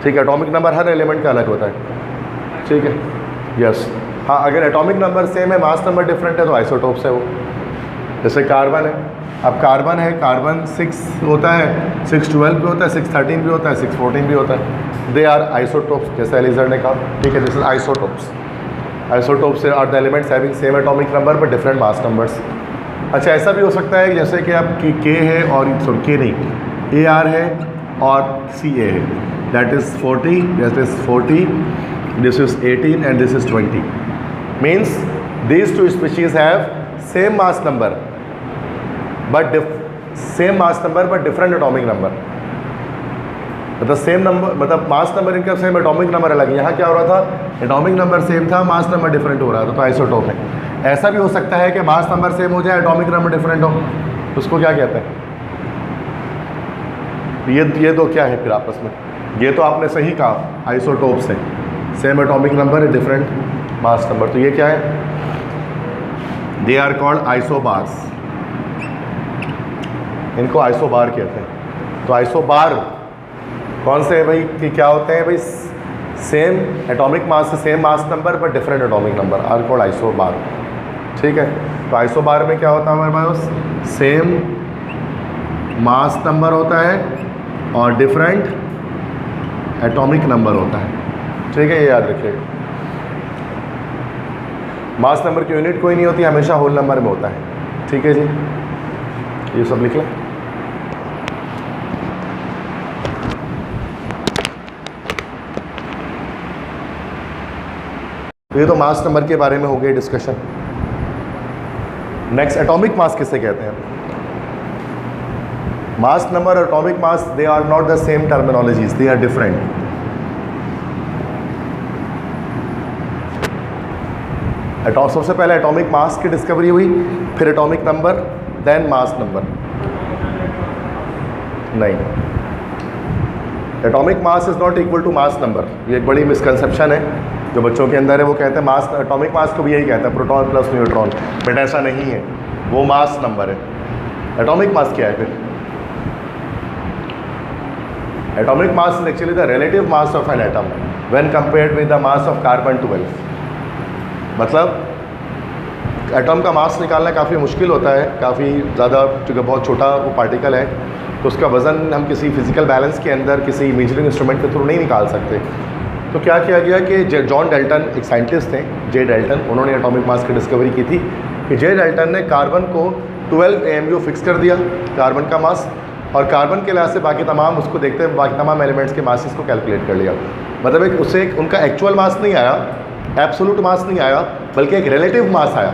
ठीक है। एटॉमिक नंबर हर एलिमेंट का अलग होता है, ठीक है। यस, हाँ, अगर एटॉमिक नंबर सेम है, मास नंबर डिफरेंट है तो आइसोटोप्स है वो। जैसे कार्बन है, अब कार्बन है, कार्बन 6 होता है, 612 भी होता है, 613 भी होता है, 614 भी होता है। दे आर आइसोटोप्स, जैसे एलिजर ने कहा, ठीक है। This is isotopes. Isotopes are the elements having same atomic number but different mass numbers. अच्छा, ऐसा भी हो सकता है जैसे कि आप के है और सॉरी के नहीं, AR है और CA है, that is 40, that is 40, this is 18 and this is 20। Means these two species have same mass number but same mass number but different atomic number. मतलब सेम नंबर, मतलब मास नंबर इनका same, atomic number अलग है। यहाँ क्या हो रहा था? एटॉमिक नंबर सेम था, मास नंबर डिफरेंट हो रहा था, तो आइसोटोप है। ऐसा भी हो सकता है कि मास नंबर सेम हो जाए, एटॉमिक नंबर डिफरेंट हो, उसको क्या कहते हैं? ये दो क्या है फिर आपस में? ये तो आपने सही कहा, आइसोटोप्स है, सेम एटॉमिक नंबर है, डिफरेंट मास नंबर। तो ये क्या है? दे आर कॉल्ड आइसोबार्स, इनको आइसोबार कहते हैं। तो आइसोबार कौन से है भाई? कि क्या होते हैं भाई? सेम एटॉमिक मास से same mass number but different atomic number, are called isobar, ठीक है। तो आइसोबार में क्या होता है हमारे पास? सेम मास नंबर होता है और डिफरेंट एटॉमिक नंबर होता है, ठीक है, ये याद रखिएगा। मास नंबर की यूनिट कोई नहीं होती, हमेशा होल नंबर में होता है, ठीक है जी। ये सब लिख लें। ये तो मास नंबर के बारे में हो गई डिस्कशन। नेक्स्ट, एटॉमिक मास किसे कहते हैं? मास नंबर और atomic mass, they are not the same terminologies, they are different. सबसे पहले एटॉमिक मास की डिस्कवरी हुई, फिर atomic number, then mass number. नहीं, atomic mass is not equal to mass number. ये एक बड़ी मिसकंसेप्शन है जो बच्चों के अंदर है। वो कहते हैं मास, एटॉमिक मास को भी यही कहता है, प्रोटॉन प्लस न्यूट्रॉन, बट ऐसा नहीं है, वो मास नंबर है। एटॉमिक मास क्या है फिर? Atomic mass is actually the relative mass of an atom when compared with the mass of carbon 12। मतलब एटम का मास निकालना काफ़ी मुश्किल होता है, काफ़ी ज़्यादा, क्योंकि बहुत छोटा वो पार्टिकल है, तो उसका वज़न हम किसी फिज़िकल बैलेंस के अंदर किसी मेजरिंग इंस्ट्रूमेंट के थ्रू नहीं निकाल सकते। तो क्या किया गया कि जॉन डाल्टन एक साइंटिस्ट थे, जे डाल्टन, उन्होंने एटॉमिक मास की डिस्कवरी की थी कि जे डाल्टन ने कार्बन को 12 AMU फिक्स कर दिया, कार्बन का मास, और कार्बन के लिहाज से बाकी तमाम उसको देखते हुए बाकी तमाम एलिमेंट्स के मासेस को कैलकुलेट कर लिया। मतलब एक उससे उनका एक्चुअल मास नहीं आया, एब्सोल्यूट मास नहीं आया, बल्कि एक रिलेटिव मास आया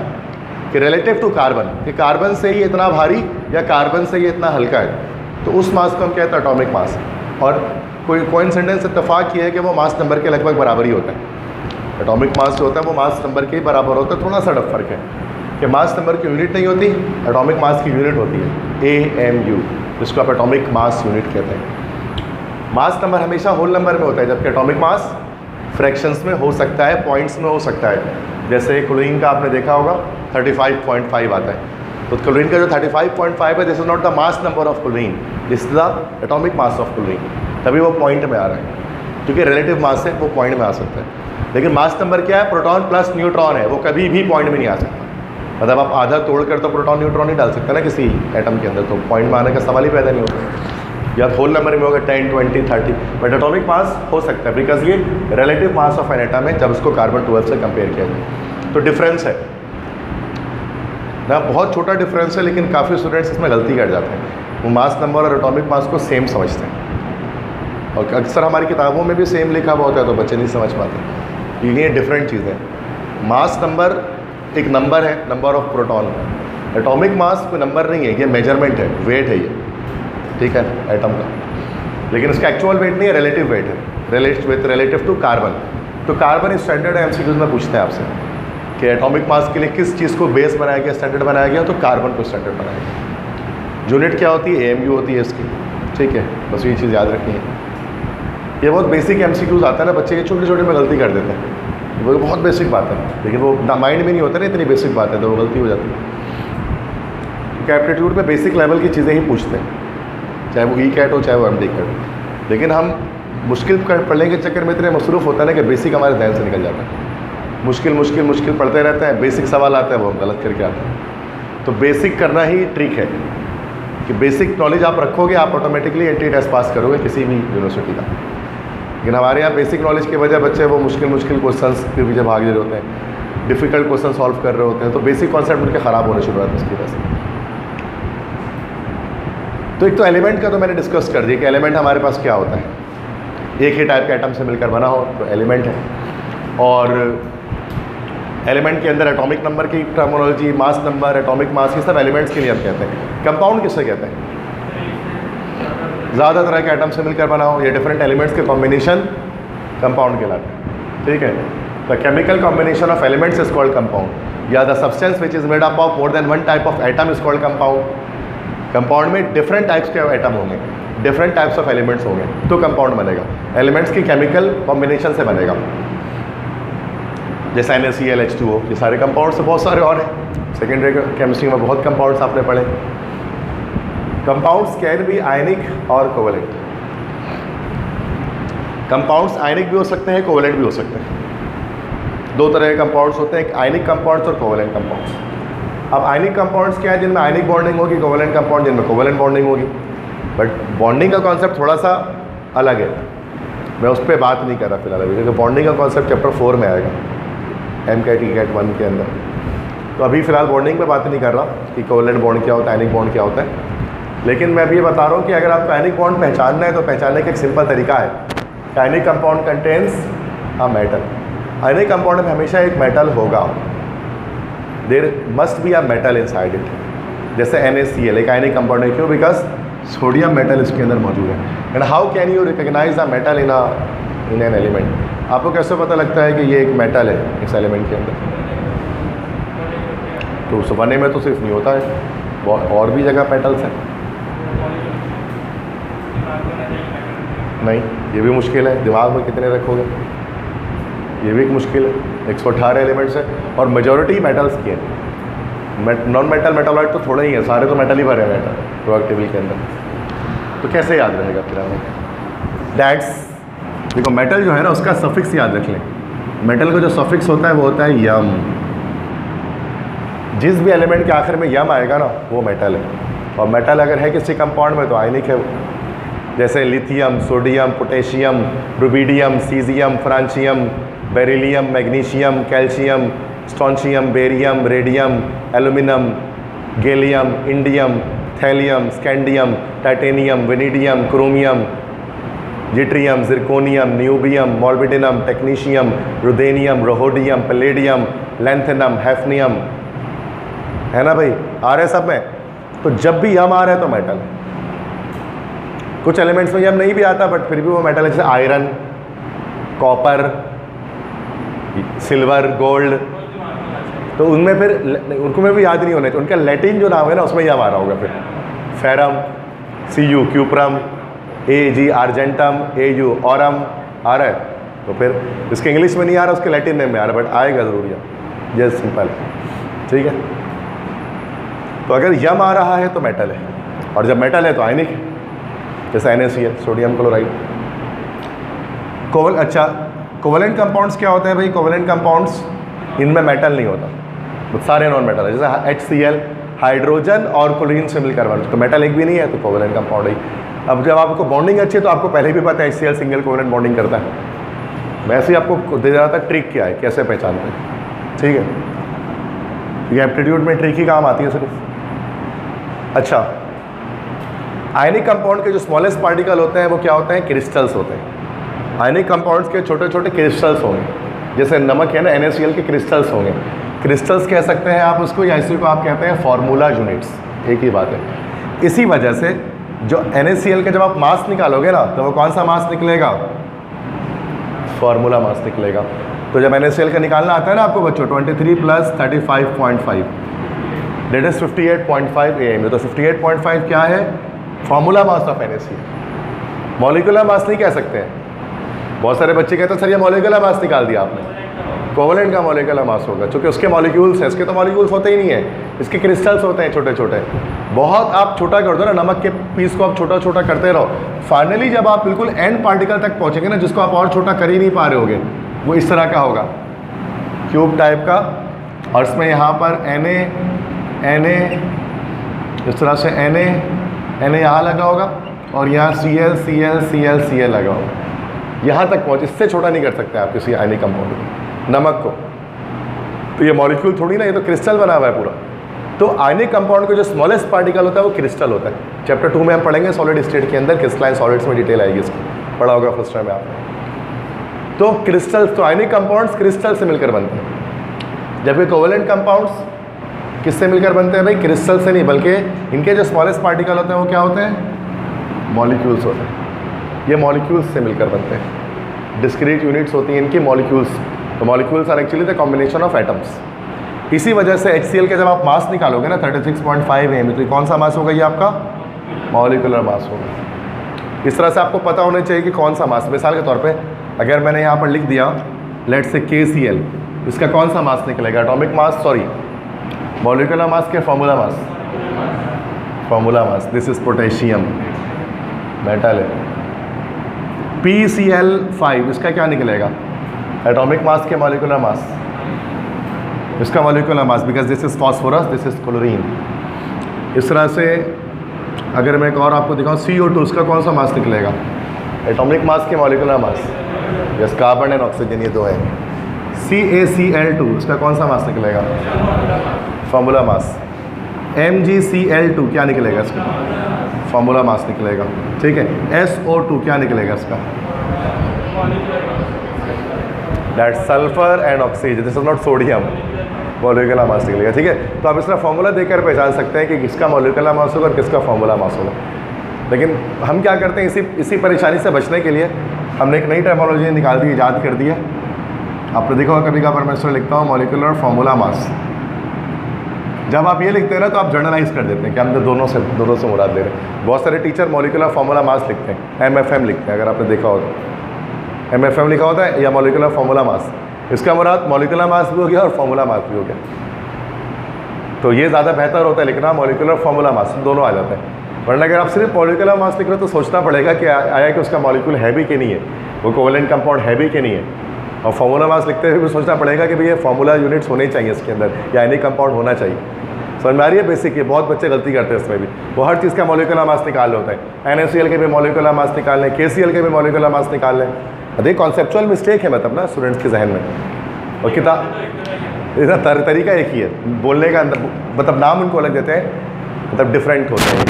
कि रिलेटिव टू कार्बन, कि कार्बन से ये इतना भारी या कार्बन से ये इतना हल्का है, तो उस मास को हम कहते हैं एटॉमिक मास। और कोई कोइंसिडेंस इत्तेफाक ये है कि वो मास नंबर के लगभग बराबर ही होता है। एटॉमिक मास जो होता है वो मास नंबर के ही बराबर होता है, थोड़ा सा फ़र्क है कि मास नंबर की यूनिट नहीं होती, एटॉमिक मास की यूनिट होती है AMU, जिसको आप एटॉमिक मास यूनिट कहते हैं। मास नंबर हमेशा होल नंबर में होता है, जबकि एटॉमिक मास फ्रैक्शंस में हो सकता है, पॉइंट्स में हो सकता है। जैसे क्लोरीन का आपने देखा होगा 35.5 आता है, तो क्लोरीन का जो 35.5 है, this is not the mass number of chlorine, this is the atomic mass of chlorine, तभी वो पॉइंट में आ रहा है, क्योंकि रिलेटिव मास है वो पॉइंट में आ सकता है। लेकिन मास नंबर क्या है, प्रोटॉन प्लस न्यूट्रॉन है, वो कभी भी पॉइंट में नहीं आ सकता। मतलब आप आधा तोड़ कर तो प्रोटॉन न्यूट्रॉन नहीं डाल सकते ना किसी एटम के अंदर, तो पॉइंट में आने का सवाल ही पैदा नहीं होता। या होल नंबर में होगा 10, 20, 30, बट एटॉमिक मास हो सकता है, बिकॉज ये relative mass of an atom है जब उसको कार्बन 12 से कंपेयर किया जाए। तो डिफरेंस है ना, बहुत छोटा डिफरेंस है, लेकिन काफ़ी स्टूडेंट्स इसमें गलती कर जाते हैं। वो मास नंबर और एटॉमिक मास को सेम समझते हैं, और अक्सर हमारी किताबों में भी सेम लिखा हुआ होता है, तो बच्चे नहीं समझ पाते। ये डिफरेंट चीज़ है। मास नंबर एक नंबर है, number of proton. Atomic mass कोई नंबर नहीं है, ये मेजरमेंट है, वेट है ये, ठीक है, एटम का। लेकिन इसका एक्चुअल वेट नहीं है, रिलेटिव वेट है, रिलेटिव टू कार्बन। तो कार्बन स्टैंडर्ड MCQs में पूछते हैं आपसे कि एटॉमिक मास के लिए किस चीज़ को बेस बनाया गया, स्टैंडर्ड बनाया गया, तो कार्बन को स्टैंडर्ड बनाया गया। यूनिट क्या होती है, AMU होती है इसकी, ठीक है, बस ये चीज़ याद रखनी है। ये बहुत बेसिक MCQs आता है ना, बच्चे के छोटे छोटे में गलती कर देते हैं, वो बहुत बेसिक बात है, लेकिन वो माइंड में नहीं होता ना, इतनी बेसिक बात है तो वो गलती हो जाती है। क्योंकि एप्टीट्यूड में बेसिक लेवल की चीज़ें ही पूछते हैं, चाहे वो ECAT हो चाहे वो MD हो। लेकिन हम मुश्किल पढ़ने के चक्कर में इतने मसरूफ़ होता है ना कि बेसिक हमारे ध्यान से निकल जाता है। मुश्किल पढ़ते रहते हैं, बेसिक सवाल आते हैं वो हम गलत करके आते हैं। तो बेसिक करना ही ट्रिक है कि बेसिक नॉलेज आप रखोगे, आप ऑटोमेटिकली एंट्री टेस्ट पास करोगे किसी भी यूनिवर्सिटी का। लेकिन हमारे यहाँ बेसिक नॉलेज की वजह बच्चे वो मुश्किल क्वेश्चंस के पीछे भाग रहे होते हैं, डिफ़िकल्ट क्वेश्चन सॉल्व कर रहे होते हैं, तो बेसिक कॉन्सेप्ट उनके ख़राब होने शुरू होते हैं उसकी वजह से। तो एक तो एलिमेंट का तो मैंने डिस्कस कर दिया कि एलिमेंट हमारे पास क्या होता है। एक ही टाइप के एटम से मिलकर बना हो तो एलिमेंट है, और एलिमेंट के अंदर एटॉमिक नंबर की terminology, mass number, atomic mass, ये सब एलिमेंट्स के लिए हम कहते हैं। कंपाउंड किससे कहते हैं, ज़्यादा तरह के एटम से मिलकर बना हो, ये डिफरेंट एलिमेंट्स के कॉम्बिनेशन कंपाउंड कहलाते हैं, ठीक है। The chemical combination of elements is called compound, या the substance which is made up of more than one type of atom is called compound. Compound में डिफरेंट टाइप्स के atom होंगे, different types of elements होंगे, तो compound बनेगा। Elements की chemical combination से बनेगा, जैसे NaCl H2O, ये सारे कंपाउंड से बहुत सारे और हैं। सेकेंडरी केमिस्ट्री में बहुत कंपाउंड्स आपने पढ़े। कंपाउंड्स कैन बी आयनिक और कोवेलेंट। कंपाउंड्स आयनिक भी हो सकते हैं, कोवेलेंट भी हो सकते हैं। दो तरह के कंपाउंड्स होते हैं, एक आयनिक कंपाउंड्स और कोवेलेंट कंपाउंड्स। अब आयनिक कंपाउंड्स क्या है, जिनमें आयनिक बॉन्डिंग होगी, कोवेलेंट कंपाउंड जिनमें कोवेलेंट बॉन्डिंग होगी। बट बॉन्डिंग का कॉन्सेप्ट थोड़ा सा अलग है, मैं उस पर बात नहीं कर रहा फिलहाल अभी, क्योंकि बॉन्डिंग का कॉन्सेप्ट चैप्टर 4 में आएगा, MCAT 1 के अंदर। तो अभी फ़िलहाल बॉन्डिंग पे बात नहीं कर रहा कि कोवेलेंट बॉन्ड क्या होता है, आयनिक बॉन्ड क्या होता है। लेकिन मैं अभी ये बता रहा हूँ कि अगर आपको आयनिक बॉन्ड पहचानना है तो पहचानने का एक सिंपल तरीका है। Ionic compound contains a metal. Ionic compound में हमेशा एक मेटल होगा, there must be a metal inside it. जैसे NaCl एक आयनिक कंपाउंड है, क्यों? बिकॉज सोडियम मेटल इसके अंदर मौजूद है। And how can you recognise a metal in an element? आपको कैसे पता लगता है कि ये एक मेटल है इस एलिमेंट के अंदर? तो उस बने में तो सिर्फ नहीं होता है, और भी जगह मेटल्स हैं। नहीं, ये भी मुश्किल है, दिमाग में कितने रखोगे, ये भी एक मुश्किल है। 118 एलिमेंट्स है और मेजॉरिटी मेटल्स की है। नॉन मेटल मेटालॉइड तो थोड़े ही है, सारे तो मेटल ही भरे हुए हैं प्रोडक्ट टेबल के अंदर। तो कैसे याद रहेगा फिर हमें? डैट्स देखो, मेटल जो है ना उसका सफिक्स याद रख लें। मेटल का जो सफिक्स होता है वो होता है यम। जिस भी एलिमेंट के आखिर में यम आएगा ना वो मेटल है, और मेटल अगर है किसी कंपाउंड में तो आयनिक है वो। जैसे lithium, sodium, potassium, rubidium, caesium, francium, beryllium, magnesium, calcium, strontium, barium, radium, aluminium, gallium, indium, thallium, scandium, titanium, vanadium, chromium, yttrium, zirconium, niobium, molybdenum, technetium, ruthenium, rhodium, palladium, lanthanum, hafnium, है ना भाई, आ रहे सब में। तो जब भी यम आ रहा है तो मेटल है। कुछ एलिमेंट्स में यम नहीं भी आता बट फिर भी वो मेटल है, जैसे आयरन, कॉपर, सिल्वर, गोल्ड। तो उनमें फिर उनको में भी याद नहीं होने, उनका लैटिन जो नाम है ना उसमें यम आ रहा होगा फिर। Ferrum, Cu, cuprum, Ag, argentum, Au, aurum आ रहा है। तो फिर इसके इंग्लिश में नहीं आ रहा, उसके लैटिन नेम में आ रहा, बट आएगा ज़रूर यम, जस्ट सिंपल, ठीक है। तो अगर यम आ रहा है तो मेटल है, और जब मेटल है तो आयनिक है, जैसे NaCl, सोडियम क्लोराइड। अच्छा, कोवेलेंट कंपाउंड्स क्या होते हैं भाई? कोवेलेंट कंपाउंड्स, इनमें मेटल नहीं होता, तो सारे नॉन मेटल है। जैसे HCl, हाइड्रोजन और क्लोरीन से मिलकर बना, तो मेटल एक भी नहीं है, तो कोवेलेंट कंपाउंड है। अब जब आपको बॉन्डिंग अच्छी है तो आपको पहले भी पता है HCl सिंगल कोवेलेंट बॉन्डिंग करता है। वैसे ही आपको दे रहा था ट्रिक क्या है, कैसे पहचानते हैं, ठीक है। ये एप्टीट्यूड में ट्रिक ही काम आती है सिर्फ। अच्छा, आयनिक कंपाउंड के जो स्मॉलेस्ट पार्टिकल होते हैं वो क्या होते हैं? क्रिस्टल्स होते हैं। आयनिक कंपाउंड्स के छोटे छोटे क्रिस्टल्स होंगे, जैसे नमक है ना, NaCl के क्रिस्टल्स होंगे। क्रिस्टल्स कह सकते हैं आप उसको, या इसी को आप कहते हैं फॉर्मूला यूनिट्स, एक ही बात है। इसी वजह से जो NaCl के जब आप मास निकालोगे ना तो वो कौन सा मास निकलेगा? फॉर्मूला मास निकलेगा। तो जब NaCl का निकालना आता है ना आपको बच्चों, 23 + 35.5 दैट इज 58.5 AMU। तो 58.5 क्या है? Formula mass of NaCl। Molecular mass नहीं कह सकते हैं। बहुत सारे बच्चे कहते हैं सर ये मॉलिक्यूलर मास निकाल दिया आपने। कोवेलेंट का मॉलिक्यूलर मास होगा, क्योंकि उसके मॉलिक्यूल्स हैं, इसके तो मॉलिक्यूल्स होते ही नहीं है, इसके क्रिस्टल्स होते हैं छोटे छोटे। बहुत आप छोटा कर दो ना, नमक के पीस को आप छोटा छोटा करते रहो, फाइनली जब आप बिल्कुल एंड पार्टिकल तक पहुँचेंगे ना, जिसको आप और छोटा कर ही नहीं पा रहे होगे, वो इस तरह का होगा, क्यूब टाइप का। और इसमें यहाँ पर Na इस तरह से Na यहाँ लगा होगा, और यहाँ Cl लगा होगा, यहाँ तक पहुँच। इससे छोटा नहीं कर सकते आप किसी आयनिक कंपाउंड को, नमक को। तो ये मॉलिक्यूल थोड़ी ना, ये तो क्रिस्टल बना हुआ है पूरा। तो आयनिक कंपाउंड का जो स्मॉलेस्ट पार्टिकल होता है वो क्रिस्टल होता है। चैप्टर 2 में हम पढ़ेंगे सॉलिड स्टेट के अंदर क्रिस्टलाइन सॉलिड्स में डिटेल आएगी, इसकी पढ़ा होगा फर्स्ट टाइम में आपने। तो क्रिस्टल्स, तो आयनिक कंपाउंड्स क्रिस्टल से मिलकर बनते हैं, जबकि कोवेलेंट कंपाउंड्स किससे मिलकर बनते हैं भाई? क्रिस्टल से नहीं, बल्कि इनके जो स्मॉलेस्ट पार्टिकल होते हैं वो क्या होते हैं? मॉलिक्यूल्स होते हैं। ये मॉलिक्यूल्स से मिलकर बनते हैं, डिस्क्रीट यूनिट्स होती हैं इनकी मॉलिक्यूल्स। तो molecules are actually the combination of atoms. इसी वजह से HCl के जब आप मास निकालोगे ना 36.5 AMU, तो कौन सा मास होगा? ये आपका मॉलिक्यूलर मास होगा। इस तरह से आपको पता होना चाहिए कि कौन सा मास। मिसाल के तौर पे अगर मैंने यहाँ पर लिख दिया लेट्स से KCl, इसका कौन सा मास निकलेगा? Atomic mass, sorry molecular mass के formula mass? Formula mass. This is potassium, metal है। PCl5, इसका क्या निकलेगा? एटॉमिक मास के मॉलिक्यूलर मास, इसका molecular mass, because this is phosphorus, this is chlorine. इस तरह से अगर मैं एक और आपको दिखाऊं, CO2, इसका कौन सा मास निकलेगा? एटॉमिक मास के molecular mass, yes, carbon and oxygen, ये दो है। CaCl2, इसका कौन सा मास निकलेगा? Formula mass. MgCl2 क्या निकलेगा इसका? फॉर्मूला मास निकलेगा, ठीक है। SO2 क्या निकलेगा इसका? That sulphur and oxygen, this is not sodium, molecular mass निकलेगा, ठीक है। तो आप इसका फॉर्मूला देकर पहचान सकते हैं कि किसका मॉलिक्यूलर मास होगा और किसका फॉर्मूला मास होगा। लेकिन हम क्या करते हैं, इसी परेशानी से बचने के लिए हमने एक नई टर्मिनोलॉजी निकाल दी, ईजाद कर दी है। आपने देखा होगा कभी कभार मैं इसमें लिखता हूँ मॉलिक्यूलर फॉर्मूला मास। जब आप ये लिखते हैं ना तो आप जर्नलाइज कर देते हैं कि हम तो दोनों से मुराद ले रहे हैं। बहुत सारे टीचर मॉलिक्यूलर फॉर्मूला मास लिखते हैं, MFM लिखते हैं, अगर आपने देखा हो तो MFM लिखा होता है या मॉलिक्यूलर फॉर्मूला मास। इसका मुराद मॉलिक्यूलर मास भी हो गया और फॉर्मूला मास भी हो गया। तो ये ज़्यादा बेहतर होता है लिखना, मॉलिक्यूलर फॉर्मूला मास दोनों आ जाते हैं। वरना अगर आप सिर्फ मॉलिक्यूलर मास लिख रहे हो तो सोचना पड़ेगा कि आया कि उसका मॉलिक्यूल है भी कि नहीं है, वो कोवेलेंट कंपाउंड है भी कि नहीं है। और फार्मूला मास लिखते हुए भी सोचना पड़ेगा कि भाई ये फार्मूला यूनिट्स होने चाहिए इसके अंदर, या एनी कंपाउंड होना चाहिए। समझ में आ रही है बेसिक? ये बहुत बच्चे गलती करते हैं इसमें भी, वो हर चीज़ का मॉलिक्यूलर मास निकाल होता है। NaCl के भी मॉलिक्यूलर मास निकाल लें, KCl के भी मॉलिक्यूलर मास निकाल लें। देखिए कॉन्सेप्चुअल मिस्टेक है मतलब ना स्टूडेंट्स के जहन में। और किताब इतना तरीका एक ही है बोलने का, अंदर मतलब नाम उनको अलग देते हैं, मतलब डिफरेंट होते हैं।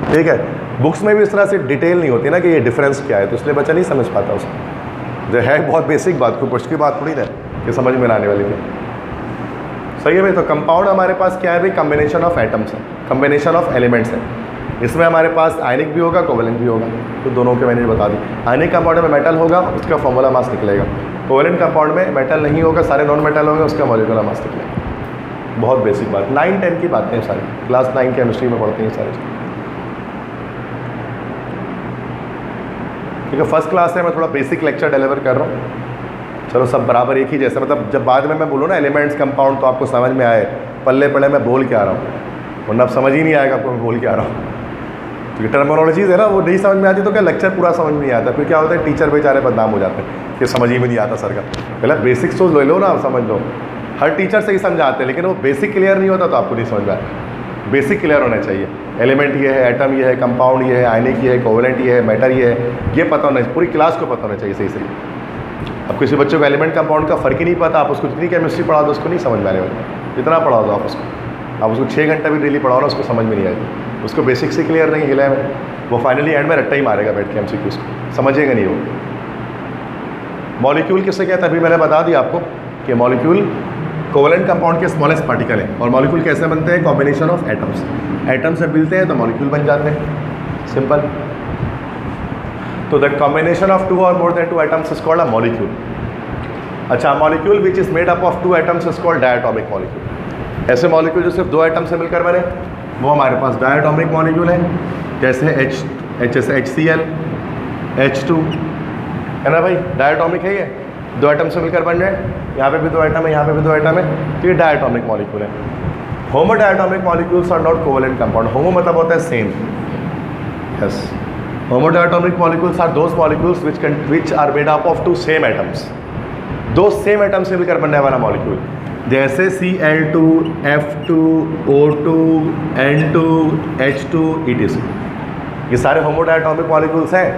ठीक है, बुक्स में भी इस तरह से डिटेल नहीं होती ना कि ये डिफरेंस क्या है, तो इसलिए बच्चा नहीं समझ पाता उसको। जो है बहुत बेसिक बात, कोई मुश्किल बात थोड़ी ना कि समझ में आने वाली थी। सही है भाई। तो कंपाउंड हमारे पास क्या है भाई? कम्बिनेशन ऑफ एटम्स है, कम्बिनेशन ऑफ एलिमेंट्स है। इसमें हमारे पास आयनिक भी होगा, कोवेलेंट भी होगा। तो दोनों के मैंने बता दी। आयनिक कंपाउंड में मेटल होगा, उसका फॉर्मूला मास निकलेगा। कोवेलेंट कंपाउंड में मेटल नहीं होगा, सारे नॉन मेटल होंगे, उसका मॉलिक्यूलर मास निकलेगा। बहुत बेसिक बात, 9-10 की बातें हैं सारी, क्लास 9 केमिस्ट्री में पढ़ते हैं सारी चीज़। ठीक है, फर्स्ट क्लास है, मैं थोड़ा बेसिक लेक्चर डिलीवर कर रहा हूँ। चलो सब बराबर एक ही जैसे, मतलब जब बाद में मैं बोलूँ ना एलिमेंट्स कंपाउंड, तो आपको समझ में आए पल्ले पड़े मैं बोल के आ रहा हूँ, वरना अब समझ ही नहीं आएगा आपको मैं बोल के आ रहा हूँ। क्योंकि टर्मिनोलॉजीज़ है ना, वो नहीं समझ में आती तो क्या लेक्चर पूरा समझ में नहीं आता। फिर क्या होता है, टीचर बेचारे बदनाम हो जाते हैं कि समझ ही में नहीं आता सर का। पहले बेसिक्स तो ले लो ना, आप समझ लो। हर टीचर से ही समझाते हैं, लेकिन वो बेसिक क्लियर नहीं होता तो आपको नहीं समझ में आता। बेसिक क्लियर होना चाहिए। एलिमेंट ये है, एटम ये है, कंपाउंड ये है, आयनिक ये है, कोवेलेंट ये है, मैटर ये है, ये पता होना चाहिए, पूरी क्लास को पता होना चाहिए सही सही। अब किसी बच्चे को एलिमेंट कंपाउंड का फ़र्क ही नहीं पता, आप उसको जितनी केमिस्ट्री पढ़ा दो उसको नहीं समझ में आने वाली। जितना पढ़ा दो आप उसको 6 घंटा भी डेली पढ़ाओ ना, उसको समझ में नहीं आएगी। उसको बेसिक से क्लियर नहीं हिला है, वो फाइनली एंड में रट्टा ही मारेगा बैठ के MCQs को, समझेगा नहीं वो। मॉलिक्यूल किससे कहते हैं अभी मैंने बता दिया आपको कि मॉलिक्यूल कोवेलेंट कंपाउंड के स्मॉलेस्ट पार्टिकल है। और मॉलिक्यूल कैसे बनते हैं? Combination of atoms. एटम्स से मिलते हैं तो मॉलिक्यूल बन जाते हैं, सिंपल। तो द कॉम्बिनेशन ऑफ 2 और more than 2 atoms is called a molecule. अच्छा, molecule which is made up of 2 atoms is called diatomic molecule. ऐसे मॉलिक्यूल जो सिर्फ 2 एटम से मिलकर बने वो हमारे पास डायटोमिक मॉलिक्यूल है। जैसे HCl, H2 है ना भाई, डायटोमिक है ये, 2 एटम से मिलकर बन जाए। यहाँ पे भी 2 एटम है, यहाँ पे भी 2 एटम है, तो ये डायटोमिक मॉलिक्यूल है। Homodiatomic molecules are not covalent compound. Homo मतलब होता है same. Yes, homodiatomic molecules are those molecules which are made up of 2 same atoms. 2 same atom से मिलकर बनने वाला मॉलिक्यूल, जैसे Cl2, F2, O2, N2, H2 etc। ये सारे होमोडायटोमिक मॉलिक्यूल्स हैं,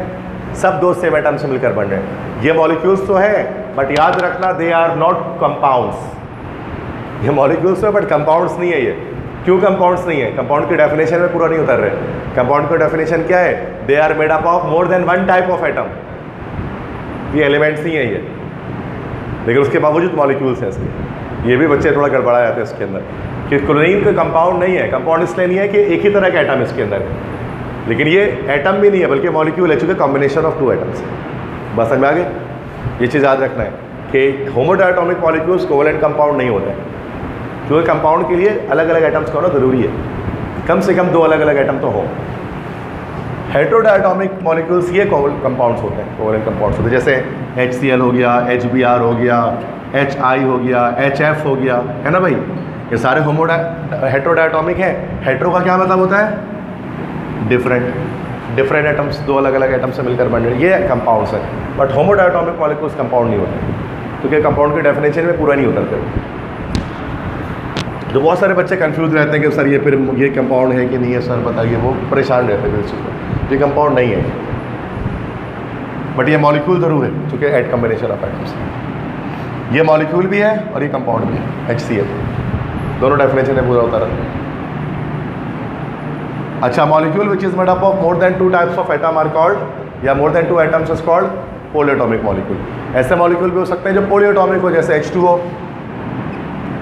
सब 2 सेम एटम से मिलकर बन रहे हैं। ये मॉलिक्यूल्स तो हैं, बट याद रखना दे आर नॉट कंपाउंड्स। ये मॉलिक्यूल्स हैं बट कंपाउंड्स नहीं है ये। क्यों कंपाउंड्स नहीं है? कंपाउंड की डेफिनेशन में पूरा नहीं उतर रहे। कंपाउंड की डेफिनेशन क्या है? They are made up of more than 1 type of atom. ये एलिमेंट्स नहीं है ये, लेकिन उसके बावजूद मॉलिक्यूल्स हैं इसके। ये भी बच्चे थोड़ा गड़बड़ा जाते हैं इसके अंदर कि क्लोरीन कोई कंपाउंड नहीं है। कंपाउंड इसलिए नहीं है कि एक ही तरह का एटम इसके अंदर है, लेकिन ये एटम भी नहीं है बल्कि मॉलिक्यूल है, चूँकि कॉम्बिनेशन ऑफ 2 एटम्स है। बस समझ में आ गए? ये चीज़ याद रखना है कि होमोडायटोमिक मॉलिक्यूल्स कोवेलेंट कंपाउंड नहीं होते हैं, क्योंकि कंपाउंड के लिए अलग अलग एटम्स का होना ज़रूरी है, कम से कम 2 अलग अलग एटम तो हो। हेटेरोडायटोमिक मॉलिक्यूल्स ये कंपाउंड्स होते हैं, कोवेलेंट कंपाउंड्स होते हैं। जैसे HCl हो गया, HBr हो गया, HI हो गया, HF हो गया, है ना भाई। ये सारे हेटेरोडायटोमिक हैं। हेटेरो का क्या मतलब होता है? डिफरेंट एटम्स, 2 अलग अलग एटम से मिलकर बन रहे, ये कंपाउंड्स हैं। बट होमोडायटोमिक मॉलिक्यूल्स कंपाउंड नहीं होते, क्योंकि कंपाउंड के डेफिनेशन में पूरा नहीं उतरते। जो बहुत सारे बच्चे कंफ्यूज रहते हैं कि सर ये फिर ये कंपाउंड है कि नहीं है सर बताइए, वो परेशान रहते हैं इस चीज़ पर। ये कंपाउंड नहीं है, बट ये मॉलिक्यूल ज़रूर है, क्योंकि एट कम्बिनेशन ऑफ एटम्स। ये मॉलिक्यूल भी है और ये कंपाउंड भी है, HCl, दोनों डेफिनेशन में पूरा उतारा। अच्छा, molecule which is made up of more than 2 types of atom are called, या more than 2 atoms is called polyatomic molecule. ऐसे मॉलिक्यूल भी हो सकते हैं जो पॉलीएटॉमिक हो, जैसे H2O।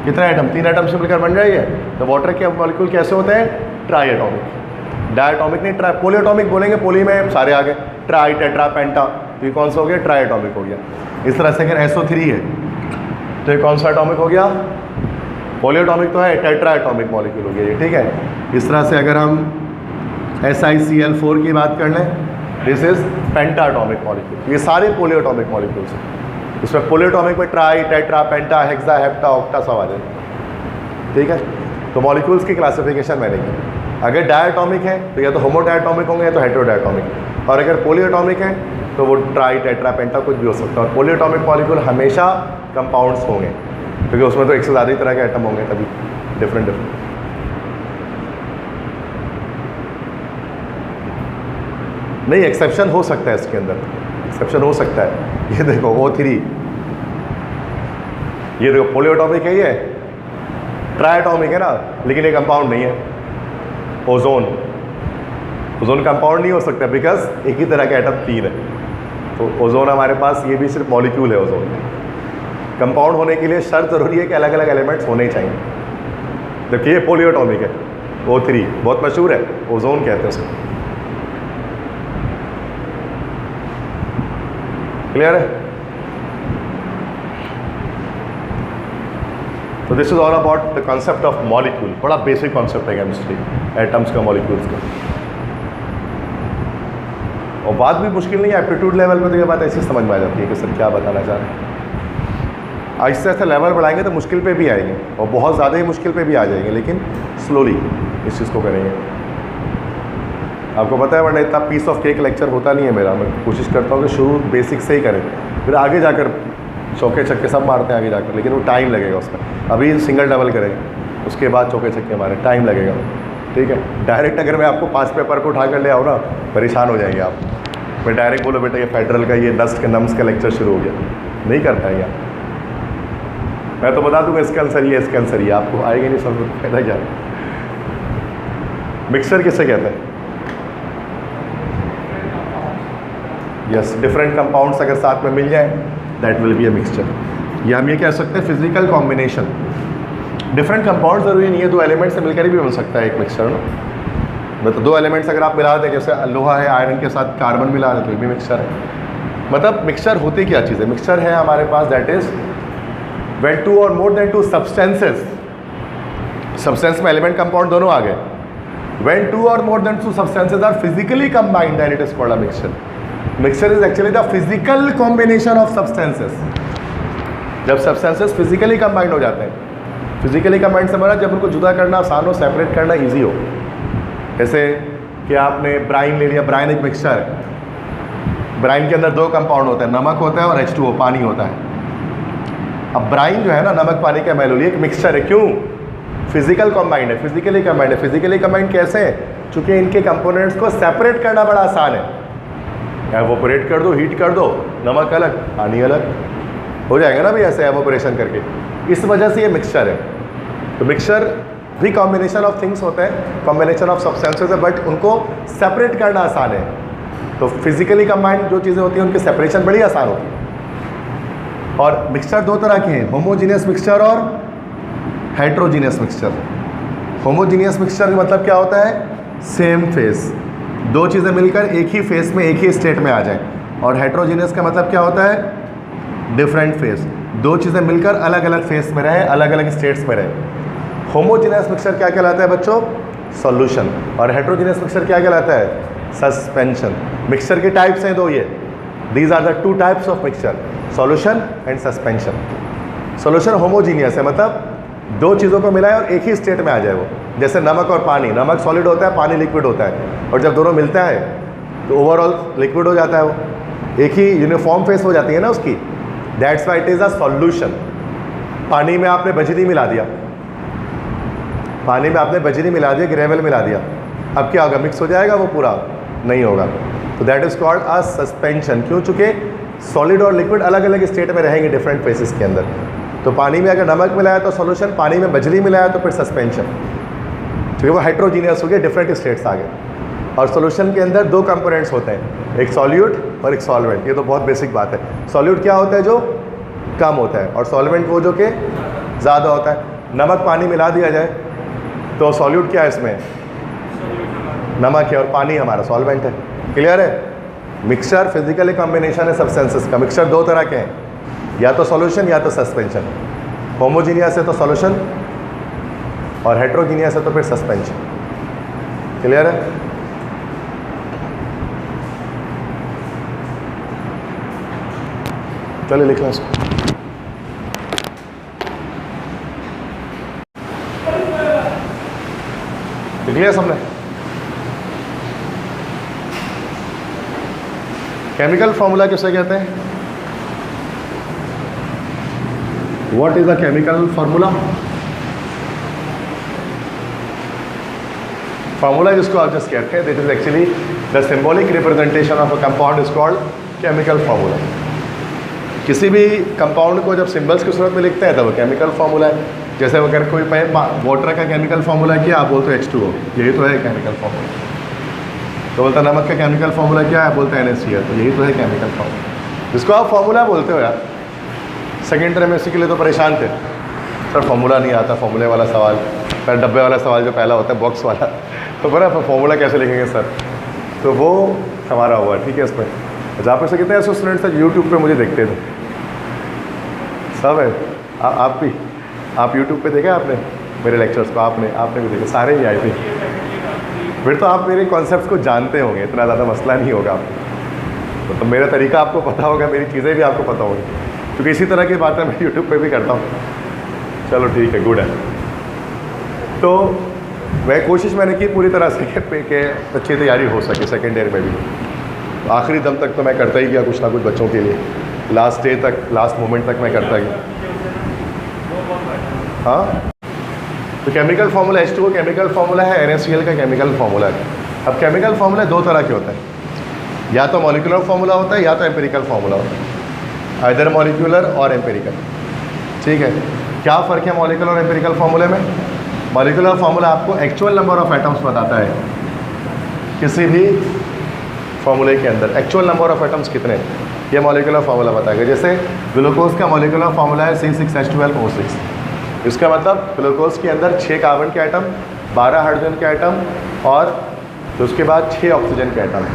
कितने एटम? 3 एटम से मिलकर बन जाइए। तो वाटर के मॉलिक्यूल कैसे होते हैं? ट्राईएटॉमिक। डायटॉमिक नहीं, पॉलीएटॉमिक बोलेंगे, पोली में सारे आ गए, ट्राई, टेट्रा, पेंटा, तो ये कौन सा हो गया? ट्राईएटॉमिक हो गया। इस तरह से अगर SO3 है तो ये कौन सा एटॉमिक हो गया? पॉलीएटॉमिक तो है, टेट्राएटॉमिक मॉलिक्यूल हो गया ये, ठीक है। इस तरह से अगर हम SiCl4 की बात कर लें, दिस इज पेंटाटॉमिक मॉलिक्यूल। ये सारे पॉलीएटॉमिक मॉलिक्यूल्स हैं। इसमें पॉलीएटॉमिक में ट्राई, टेट्रा, पेंटा, हेक्सा, हेप्टा, ऑक्टा सब आ जाए, ठीक है। तो मॉलिक्यूल्स की क्लासिफिकेशन मैंने की। अगर डायटॉमिक है तो या तो होमोडायटॉमिक होंगे या तो हेटेरोडायटॉमिक। और अगर पॉलीएटॉमिक है तो वो ट्राई टेट्रा पेंटा कुछ भी हो सकता है। और पॉलीएटॉमिक मॉलिक्यूल हमेशा कंपाउंड्स होंगे, क्योंकि उसमें तो एक से ज़्यादा ही तरह के एटम होंगे, तभी डिफरेंट डिफरेंट। नहीं, एक्सेप्शन हो सकता है इसके अंदर, एक्सेप्शन हो सकता है। ये देखो O3, ये देखो पॉलीएटॉमिक है, ये ट्राइएटॉमिक है ना, लेकिन ये कंपाउंड नहीं है। ओजोन, ओजोन कंपाउंड नहीं हो सकता बिकॉज एक ही तरह के एटम 3 है। तो ओजोन हमारे पास ये भी सिर्फ मॉलिक्यूल है। ओजोन कंपाउंड होने के लिए शर्त जरूरी है कि अलग अलग एलिमेंट्स होने ही चाहिए। देखिए ये पॉलीएटॉमिक है, O3 बहुत मशहूर है, ओजोन कहते हैं उसको। क्लियर है? तो this is all about the concept of molecule. बड़ा बेसिक कॉन्सेप्ट है केमिस्ट्री, एटम्स का, मॉलिक्यूल्स का। और बात भी मुश्किल नहीं है, एप्टीट्यूड लेवल पे तो ये बात ऐसी समझ में आ जाती है कि सर क्या बताना चाह रहे हैं। आहिस्ते आहिस्ते लेवल बढ़ाएंगे तो मुश्किल पे भी आएंगे, और बहुत ज़्यादा ही मुश्किल पे भी आ जाएंगे, लेकिन स्लोली इस चीज़ को करेंगे। आपको पता है वरना इतना पीस ऑफ केक लेक्चर होता नहीं है मेरा। मैं कोशिश करता हूँ कि शुरू बेसिक से ही करें, फिर आगे जाकर चौके छक्के सब मारते हैं आगे जाकर, लेकिन वो टाइम लगेगा उसमें। अभी सिंगल डबल करेंगे, उसके बाद चौके छक्के मारें, टाइम लगेगा। ठीक है, डायरेक्ट अगर मैं आपको 5 पेपर को उठा कर ले आऊँ ना, परेशान हो जाएंगे आप। मैं डायरेक्ट बोलो बेटा ये फेडरल का, ये डस्ट के नम्स का लेक्चर शुरू हो गया, नहीं कर पाएंगे आप। मैं तो बता दूँगा इसका आंसर ये, इसका आंसर ये, आपको आएगा नहीं समझ में, फायदा क्या। मिक्सचर किससे कहते हैं? यस, डिफरेंट कंपाउंड्स अगर साथ में मिल जाए that will be a mixture. या हम ये कह सकते हैं फिजिकल कॉम्बिनेशन। डिफरेंट कंपाउंड जरूरी नहीं है, 2 एलिमेंट से मिलकर भी बन सकता है एक मिक्सचर ना। मतलब 2 एलिमेंट्स अगर आप मिला दें, जैसे लोहा है आयरन के साथ कार्बन मिला दें तो ये भी मिक्सचर है। मतलब मिक्सचर होती क्या चीज़ है? मिक्सचर है हमारे पास दैट इज व्हेन 2 और मोर देन 2 सब्सटेंसेस, सब्सटेंस में एलिमेंट कंपाउंड दोनों आ गए, व्हेन 2 और more than 2 substances are physically combined then it is called a mixture. Mixture is actually the physical combination of substances. जब substances physically combined हो जाते हैं, फिजिकली कंबाइंड से हमारा जब उनको जुदा करना आसान हो, सेपरेट करना इजी हो। जैसे कि आपने ब्राइन ले लिया, ब्राइन एक मिक्सचर है। ब्राइन के अंदर 2 कंपाउंड होते हैं, नमक होता है और H2O पानी होता है। अब ब्राइन जो है ना, नमक पानी का मेलोली एक मिक्सचर है। क्यों? फिजिकल कंबाइंड है, फिजिकली कंबाइंड है। फिजिकली कंबाइंड कैसे है? चूंकि इनके कंपोनेंट्स को सेपरेट करना बड़ा आसान है। एवोपरेट कर दो, हीट कर दो, नमक अलग पानी अलग हो जाएगा ना भाई, ऐसे एवोपरेशन करके। इस वजह से ये मिक्सचर है। तो मिक्सचर भी कॉम्बिनेशन ऑफ थिंग्स होते हैं, कॉम्बिनेशन ऑफ सब्सटेंसेस है, बट उनको सेपरेट करना आसान है। तो फिजिकली कंबाइंड जो चीज़ें होती हैं उनकी सेपरेशन बड़ी आसान होती है। और मिक्सचर 2 तरह के हैं, होमोजीनियस मिक्सचर और हेट्रोजीनियस मिक्सचर। होमोजीनियस मिक्सचर का मतलब क्या होता है? सेम फेस, 2 चीज़ें मिलकर एक ही फेस में, एक ही स्टेट में आ जाए। और हेट्रोजीनियस का मतलब क्या होता है? डिफरेंट फेस, 2 चीज़ें मिलकर अलग अलग फेस में रहे, अलग अलग स्टेट्स में रहे। होमोजीनियस मिक्सचर क्या कहलाता है बच्चों? सॉल्यूशन। और हेट्रोजीनियस मिक्सचर क्या कहलाता है? सस्पेंशन। मिक्सचर के टाइप्स हैं 2 ये, these are the 2 types of mixture, solution and suspension. Solution homogeneous है, मतलब 2 चीज़ों को मिलाए और एक ही स्टेट में आ जाए वो। जैसे नमक और पानी, नमक सॉलिड होता है, पानी लिक्विड होता है, और जब दोनों मिलता है तो ओवरऑल लिक्विड हो जाता है वो, एक ही यूनिफॉर्म फेस हो जाती है ना उसकी। That's why it is a solution. पानी में आपने बजरी मिला दिया, पानी में आपने बजरी मिला दिया, ग्रेवल मिला दिया, अब क्या होगा? मिक्स हो जाएगा वो पूरा? नहीं होगा। तो that is called a suspension. क्यों? चूँकि सॉलिड और लिक्विड अलग अलग स्टेट में रहेंगे डिफरेंट फेसेस के अंदर। तो पानी में अगर नमक मिलाया तो सॉल्यूशन, पानी में बजरी मिलाया तो फिर सस्पेंशन, क्योंकि वो हाइड्रोजीनियस हो गया, डिफरेंट स्टेट्स आ गए। और सॉल्यूशन के अंदर 2 कंपोनेंट्स होते हैं, एक सॉल्यूट और एक सॉल्वेंट। ये तो बहुत बेसिक बात है। सॉल्यूट क्या होता है? जो कम होता है, और सॉल्वेंट वो जो कि ज़्यादा होता है। नमक पानी मिला दिया जाए तो सॉल्यूट क्या है इसमें? नमक है, और पानी हमारा सॉल्वेंट है। क्लियर है? मिक्सचर फिजिकली कॉम्बिनेशन है सब्सटेंसेस का। मिक्सचर 2 तरह के हैं, या तो सॉल्यूशन या तो सस्पेंशन। होमोजीनियस है तो सॉल्यूशन, और हेट्रोजीनियस है तो फिर सस्पेंशन। क्लियर है? चलिए लिख लें इसको। लिख लिया सबने? केमिकल फॉर्मूला किसे कहते हैं? What is a chemical formula? Formula जिसको आप जस्ट कहते हैं, this is actually the symbolic representation of a compound is called chemical formula. किसी भी कंपाउंड को जब सिंबल्स की सूरत में लिखते हैं तो वो केमिकल फॉर्मूला है। जैसे अगर कोई वाटर का केमिकल फॉर्मूला क्या, आप बोलते हो H2O, यही तो है केमिकल फॉर्मूला। तो बोलता नमक का केमिकल फॉर्मूला क्या है, बोलते हैं NaCl, तो यही तो है केमिकल फॉर्मूला, जिसको आप फॉर्मूला बोलते हो। यार सेकेंड ट्राइमेस्टर के लिए तो परेशान थे, सर फॉर्मूला नहीं आता, फॉर्मूले वाला सवाल, फिर डब्बे वाला सवाल जो पहला होता है बॉक्स वाला, तो बोला फॉर्मूला कैसे लिखेंगे सर, तो वो हमारा हुआ। ठीक है, इसमें जहाँ पर से कितने ऐसे स्टूडेंट्स हैं यूट्यूब पे मुझे देखते थे, सब है। आप भी, आप यूट्यूब पे देखा आपने मेरे लेक्चर्स को? आपने भी देखे, सारे ही आए थे। फिर तो आप मेरे कॉन्सेप्ट्स को जानते होंगे, इतना ज़्यादा मसला नहीं होगा आपको। तो मेरा तरीका आपको पता होगा, मेरी चीज़ें भी आपको पता होंगी, क्योंकि इसी तरह की बातें मैं यूट्यूब पे भी करता हूँ। चलो ठीक है, गुड है। तो वह कोशिश मैंने की पूरी तरह से कि अच्छी तैयारी हो सके सेकेंड ईयर में भी। तो आखिरी दम तक तो मैं करता ही गया कुछ ना कुछ बच्चों के लिए, लास्ट डे तक, लास्ट मोमेंट तक मैं करता गया। हाँ, तो chemical formula H2O chemical formula है, NaCl का केमिकल फार्मूला है। अब केमिकल फार्मूला दो तरह के होते हैं, या तो मॉलिक्यूलर फार्मूला होता है या तो एम्पिरिकल फार्मूला होता है, आइदर मॉलिक्यूलर और एम्पिरिकल। ठीक है, क्या फ़र्क है मॉलिक्यूलर और एम्पिरिकल फार्मूले में? मॉलिक्यूलर फार्मूला आपको एक्चुअल नंबर ऑफ एटम्स बताता है, किसी भी फार्मूले के अंदर एक्चुअल नंबर ऑफ एटम्स कितने, ये मॉलिक्यूलर फार्मूला बताएगा। जैसे ग्लूकोज का मॉलिक्यूलर फार्मूला है C6H12O6, इसका मतलब ग्लूकोज के अंदर 6 कार्बन के आइटम, 12 हाइड्रोजन के आइटम और तो उसके बाद 6 ऑक्सीजन के आइटम।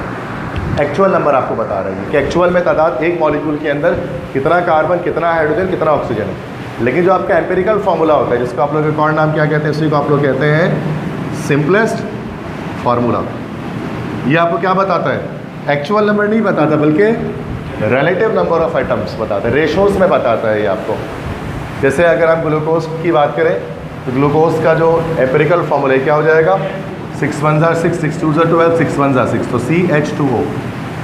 एक्चुअल नंबर आपको बता रही है कि एक्चुअल में तादाद एक मॉलिक्यूल के अंदर कितना कार्बन, कितना हाइड्रोजन, कितना ऑक्सीजन है। लेकिन जो आपका एम्पिरिकल फार्मूला होता है, जिसको आप लोग एक और नाम क्या कहते हैं, इसी को आप लोग कहते हैं सिंपलेस्ट फार्मूला। ये आपको क्या बताता है? एक्चुअल नंबर नहीं बताता, बल्कि रिलेटिव नंबर ऑफ आइटम्स बताता है, रेशोज़ में बताता है ये आपको। जैसे अगर आप ग्लूकोज की बात करें तो ग्लूकोज का जो एम्पिरिकल फार्मूला क्या हो जाएगा, 6 1 6, 6 2 12, 6 1 6, तो CH2O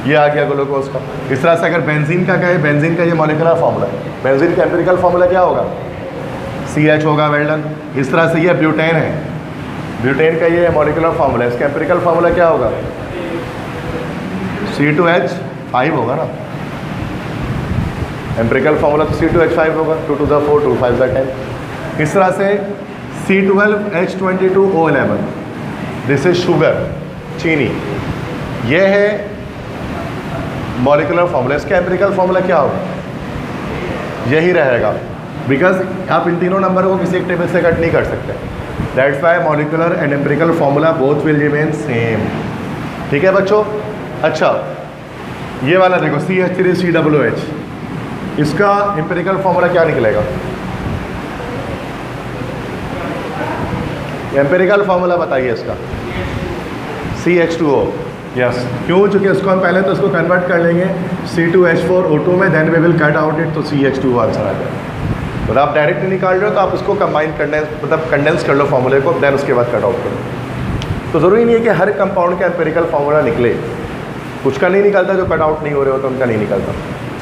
ये आ गया ग्लूकोज का। इस तरह से अगर बेंजीन का कहे, बेंजीन का ये मॉलिक्यूलर फार्मूला है, बेंजीन का एम्पिरिकल फार्मूला क्या होगा, CH होगा, वेल डन। इस तरह से ये ब्यूटेन है, ब्यूटेन का ये मॉलिक्यूलर फार्मूला है, इसका एम्पिरिकल फार्मूला क्या होगा, C2H5 होगा ना, एम्पिरिकल फार्मूला तो C2H5 होगा, 2 2 4, 2 5 10। इस तरह से C12H22O11, दिस इज शुगर, चीनी, ये है मॉलिक्यूलर फार्मूला। इसका एम्पिरिकल फार्मूला क्या होगा, यही रहेगा, बिकॉज आप इन तीनों नंबर को किसी एक टेबल से कट नहीं कर सकते। That's why molecular and empirical formula both will remain same. ठीक है बच्चों? अच्छा, ये वाला देखो CH3COOH, इसका एम्पिरिकल फार्मूला क्या निकलेगा, एम्पिरिकल फार्मूला बताइए इसका, CH2O। यस, क्यों? चूँकि इसको हम पहले तो इसको कन्वर्ट कर लेंगे C2H4O2 में, then we will cut out it, तो CH2O आंसर आ जाएगा। मतलब आप डायरेक्ट नहीं निकाल रहे हो तो आप उसको कंबाइन करने, मतलब कंडेंस कर लो फार्मूले को, देन उसके बाद कट आउट करो। तो ज़रूरी नहीं है कि हर कंपाउंड का एम्पिरिकल फार्मूला निकले, कुछ का नहीं निकलता, जो कट आउट नहीं हो रहे हो तो उनका नहीं निकलता।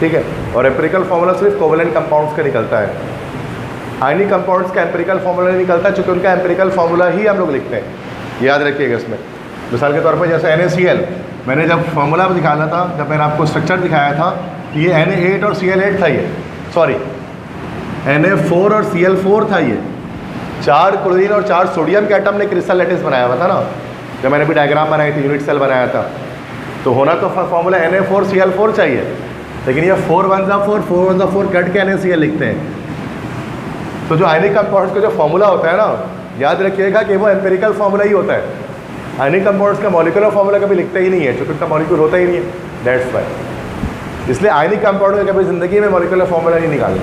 ठीक है, और एम्पिरिकल फार्मूला सिर्फ कोवेलेंट कंपाउंड्स का निकलता है, आयनिक कंपाउंड्स का एम्पिरिकल फार्मूला नहीं निकलता, चूँकि उनका एम्पिरिकल फार्मूला ही हम लोग लिखते हैं। याद रखिएगा इसमें। मिसाल के तौर पर जैसे NaCl, मैंने जब फार्मूला दिखाया था, जब मैंने आपको स्ट्रक्चर दिखाया था, ये Na8 और Cl8 था, ये सॉरी Na4 और Cl4 था, ये 4 क्लोरीन और 4 सोडियम के एटम ने क्रिस्टल लैटिस बनाया हुआ था ना, जब मैंने भी डायग्राम बनाई थी, यूनिट सेल बनाया था। तो होना तो फार्मूला Na4Cl4 चाहिए, लेकिन ये 4 1 4, 4 1 4 कट के NaCl लिखते हैं। तो जो आयनिक कंपाउंड्स का जो फार्मूला होता है ना, याद रखिएगा कि वो एम्पिरिकल फार्मूला ही होता है। आयनिक कंपाउंड्स का मॉलिक्यूलर फार्मूला कभी लिखते ही नहीं है, क्योंकि उनका मॉलिक्यूल होता ही नहीं है, दैट्स वाई। इसलिए आयनिक कंपाउंड में कभी ज़िंदगी में मॉलिक्यूलर फार्मूला नहीं निकाला,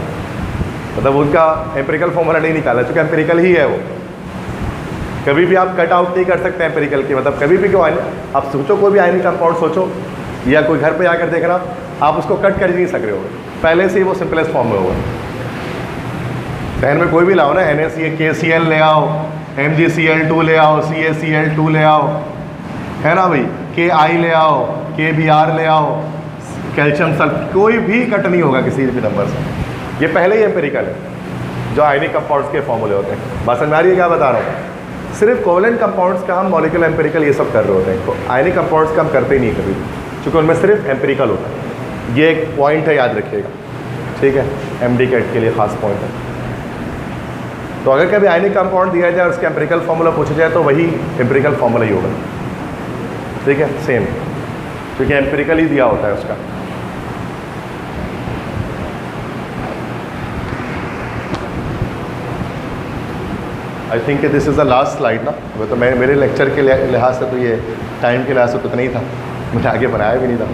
मतलब उनका एम्पिरिकल फार्मूला नहीं निकाला, क्योंकि एम्पिरिकल ही है वो। कभी भी आप कट आउट नहीं कर सकते एम्पिरिकल की, मतलब कभी भी क्यों आप सोचो, कोई भी आयनिक कंपाउंड सोचो या कोई घर पे आकर देखना, आप उसको कट कर ही नहीं सक रहे हो, पहले से ही वो सिंपलेस्ट फॉर्म में होगा। पहन में कोई भी लाओ ना, KCl ले आओ, MgCl2 ले आओ, CaCl2 ले आओ, है ना भाई, Ki ले आओ, Kbr ले आओ, कैल्शियम सल्फेट कोई भी कट नहीं होगा किसी भी नंबर से। ये पहले ही एम्पिरिकल है जो आयनिक कंपाउंड्स के फॉर्मूले होते हैं। बात समझ आ रही है क्या बता रहा हूँ? सिर्फ कोवेलेंट कंपाउंड्स का हम मॉलिक्यूलर एम्पिरिकल ये सब कर रहे होते हैं। इनको आयनिक कंपाउंड्स का हम करते ही नहीं कभी, क्योंकि उनमें सिर्फ एम्पिरिकल होता है। ये एक पॉइंट है, याद रखिएगा, ठीक है, एमडी कैट के लिए खास पॉइंट है। तो अगर कभी आयनिक कंपाउंड दिया जाए और उसका एम्पिरिकल फार्मूला पूछा जाए तो वही एम्पिरिकल फार्मूला ही होगा, ठीक है, सेम, क्योंकि एम्पिरिकल ही दिया होता है उसका। I think this is the last slide ना। वो तो मैं मेरे लेक्चर के लिहाज से तो ये टाइम के लिहाज से तो इतना ही था, मुझे आगे बनाया भी नहीं था।